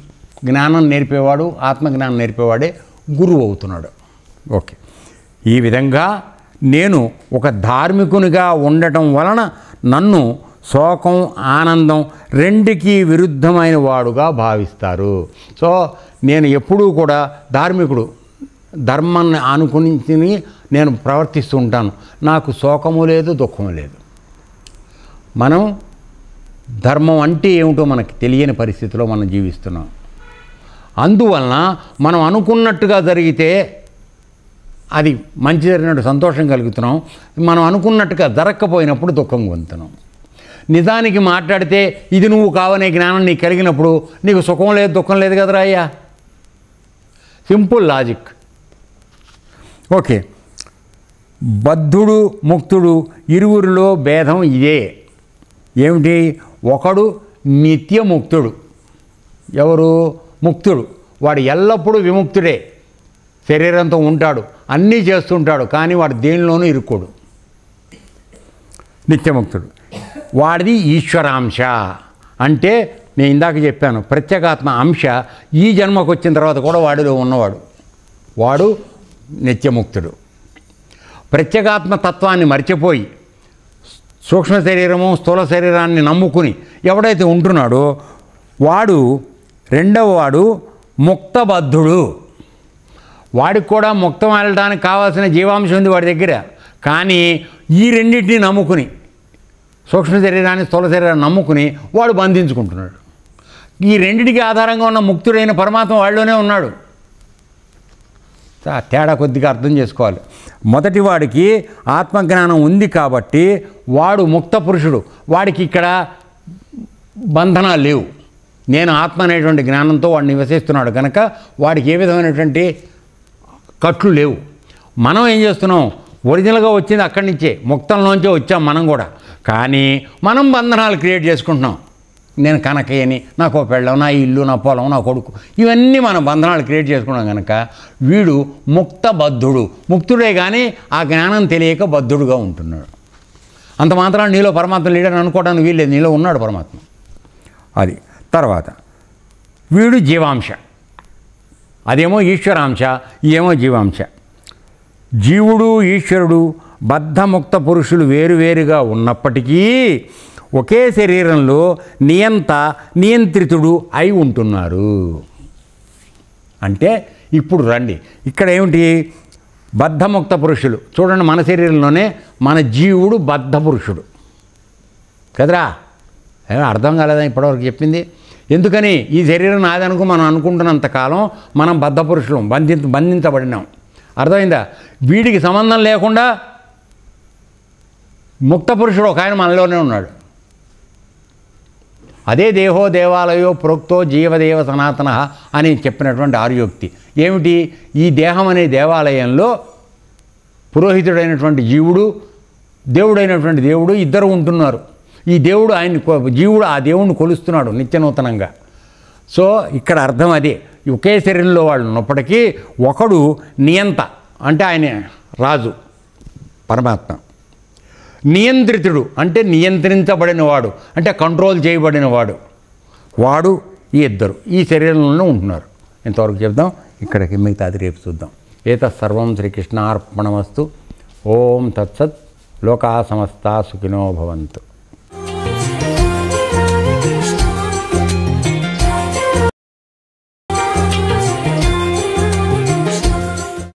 జ్ఞానం నేర్పేవాడు, ఆత్మజ్ఞానం నేర్పేవాడే గురువు అవుతున్నాడు. ఓకే, ఈ విధంగా నేను ఒక ధార్మికునిగా ఉండటం వలన నన్ను శోకం, ఆనందం రెండికి విరుద్ధమైన వాడుగా భావిస్తారు. సో నేను ఎప్పుడూ కూడా ధార్మికుడు, ధర్మాన్ని అనుకుని నేను ప్రవర్తిస్తూ ఉంటాను. నాకు శోకము లేదు, దుఃఖము లేదు. మనం ధర్మం అంటే ఏమిటో మనకి తెలియని పరిస్థితిలో మనం జీవిస్తున్నాం. అందువలన మనం అనుకున్నట్టుగా జరిగితే అది మంచి జరిగినట్టు సంతోషం కలుగుతున్నాం. మనం అనుకున్నట్టుగా జరగకపోయినప్పుడు దుఃఖం పొందుతున్నాం. నిజానికి మాట్లాడితే ఇది నువ్వు కావనే జ్ఞానం నీకు కలిగినప్పుడు నీకు సుఖం లేదు, దుఃఖం లేదు కదరా అయ్యా. Simple logic. ఓకే, బద్ధుడు ముక్తుడు ఇరువురిలో భేదం ఇదే. ఏమిటి? ఒకడు నిత్యముక్తుడు. ఎవరు? ముక్తుడు. వాడు ఎల్లప్పుడూ విముక్తుడే, శరీరంతో ఉంటాడు, అన్నీ చేస్తుంటాడు, కానీ వాడు దేనిలోనూ ఇరుక్కోడు. నిత్యముక్తుడు. వాడిది ఈశ్వరాంశ. అంటే నేను ఇందాక చెప్పాను, ప్రత్యేగాత్మ అంశ ఈ జన్మకు వచ్చిన తర్వాత కూడా వాడిలో ఉన్నవాడు. వాడు నిత్యముక్తుడు. ప్రత్యేగాత్మ తత్వాన్ని మర్చిపోయి సూక్ష్మ శరీరము, స్థూల శరీరాన్ని నమ్ముకుని ఎవడైతే ఉంటున్నాడో వాడు రెండవ వాడు ముక్తబద్ధుడు. వాడికి కూడా ముక్తం వెళ్ళడానికి కావాల్సిన జీవాంశం ఉంది వాడి దగ్గర. కానీ ఈ రెండింటిని నమ్ముకుని, సూక్ష్మ శరీరాన్ని, స్థూల శరీరాన్ని నమ్ముకుని వాడు బంధించుకుంటున్నాడు. ఈ రెండింటికి ఆధారంగా ఉన్న ముక్తుడైన పరమాత్మ వాళ్ళలోనే ఉన్నాడు. తేడా కొద్దిగా అర్థం చేసుకోవాలి. మొదటి వాడికి ఆత్మజ్ఞానం ఉంది కాబట్టి వాడు ముక్త పురుషుడు. వాడికి ఇక్కడ బంధనాలు లేవు. నేను ఆత్మ అనేటువంటి జ్ఞానంతో వాడు నివసిస్తున్నాడు కనుక వాడికి ఏ విధమైనటువంటి కట్లు లేవు. మనం ఏం చేస్తున్నాం? ఒరిజినల్గా వచ్చింది అక్కడి నుంచే, ముక్తంలోంచే వచ్చాం మనం కూడా. కానీ మనం బంధనాలు క్రియేట్ చేసుకుంటున్నాం. నేను కనకయ్యని, నాకు పెళ్ళం, నా ఇల్లు, నా పొలం, నా కొడుకు, ఇవన్నీ మనం బంధనాలు క్రియేట్ చేసుకున్నాం కనుక వీడు ముక్తబద్ధుడు. ముక్తుడే కానీ ఆ జ్ఞానం తెలియక బద్ధుడుగా ఉంటున్నాడు. అంత మాత్రాన్ని నీలో పరమాత్మ లేడని అనుకోవడానికి వీల్లేదు. నీలో ఉన్నాడు పరమాత్మ. అది తర్వాత వీడు జీవాంశ, అదేమో ఈశ్వరాంశ, ఏమో జీవాంశ. జీవుడు ఈశ్వరుడు బద్ధముక్త పురుషులు వేరువేరుగా ఉన్నప్పటికీ ఒకే శరీరంలో నియంత నియంత్రితుడు అయి ఉంటున్నారు. అంటే ఇప్పుడు రండి, ఇక్కడ ఏమిటి? బద్ధముక్త పురుషులు. చూడండి, మన శరీరంలోనే మన జీవుడు బద్ధ పురుషుడు కదరా. అర్థం కాలేదా ఇప్పటివరకు చెప్పింది? ఎందుకని? ఈ శరీరం నాదనుకో మనం అనుకుంటున్నంతకాలం మనం బద్ధ పురుషులం, బంధించబడినాం. అర్థమైందా? వీడికి సంబంధం లేకుండా ముక్త పురుషుడు ఒక ఆయన మనలోనే ఉన్నాడు. అదే దేహో దేవాలయో ప్రోక్తో జీవదేవ సనాతన అని చెప్పినటువంటి ఆర్యోక్తి. ఏమిటి? ఈ దేహం అనే దేవాలయంలో పురోహితుడైనటువంటి జీవుడు, దేవుడైనటువంటి దేవుడు ఇద్దరు ఉంటున్నారు. ఈ దేవుడు జీవుడు ఆ దేవుడిని కొలుస్తున్నాడు నిత్యనూతనంగా. సో ఇక్కడ అర్థం అదే. ఒకే శరీరంలో వాళ్ళు ఉన్నప్పటికీ ఒకడు నియంత, అంటే ఆయన రాజు పరమాత్మ. నియంత్రితుడు అంటే నియంత్రించబడినవాడు, అంటే కంట్రోల్ చేయబడినవాడు. వాడు ఈ ఇద్దరు ఈ శరీరంలోనే ఉంటున్నారు. ఇంతవరకు చెప్దాం. ఇక్కడికి మిగతాది రేపు చూద్దాం. ఏతత్సర్వం శ్రీకృష్ణార్పణమస్తు. ఓం తత్సత్. లోకా సమస్తా సుఖినో భవంతు.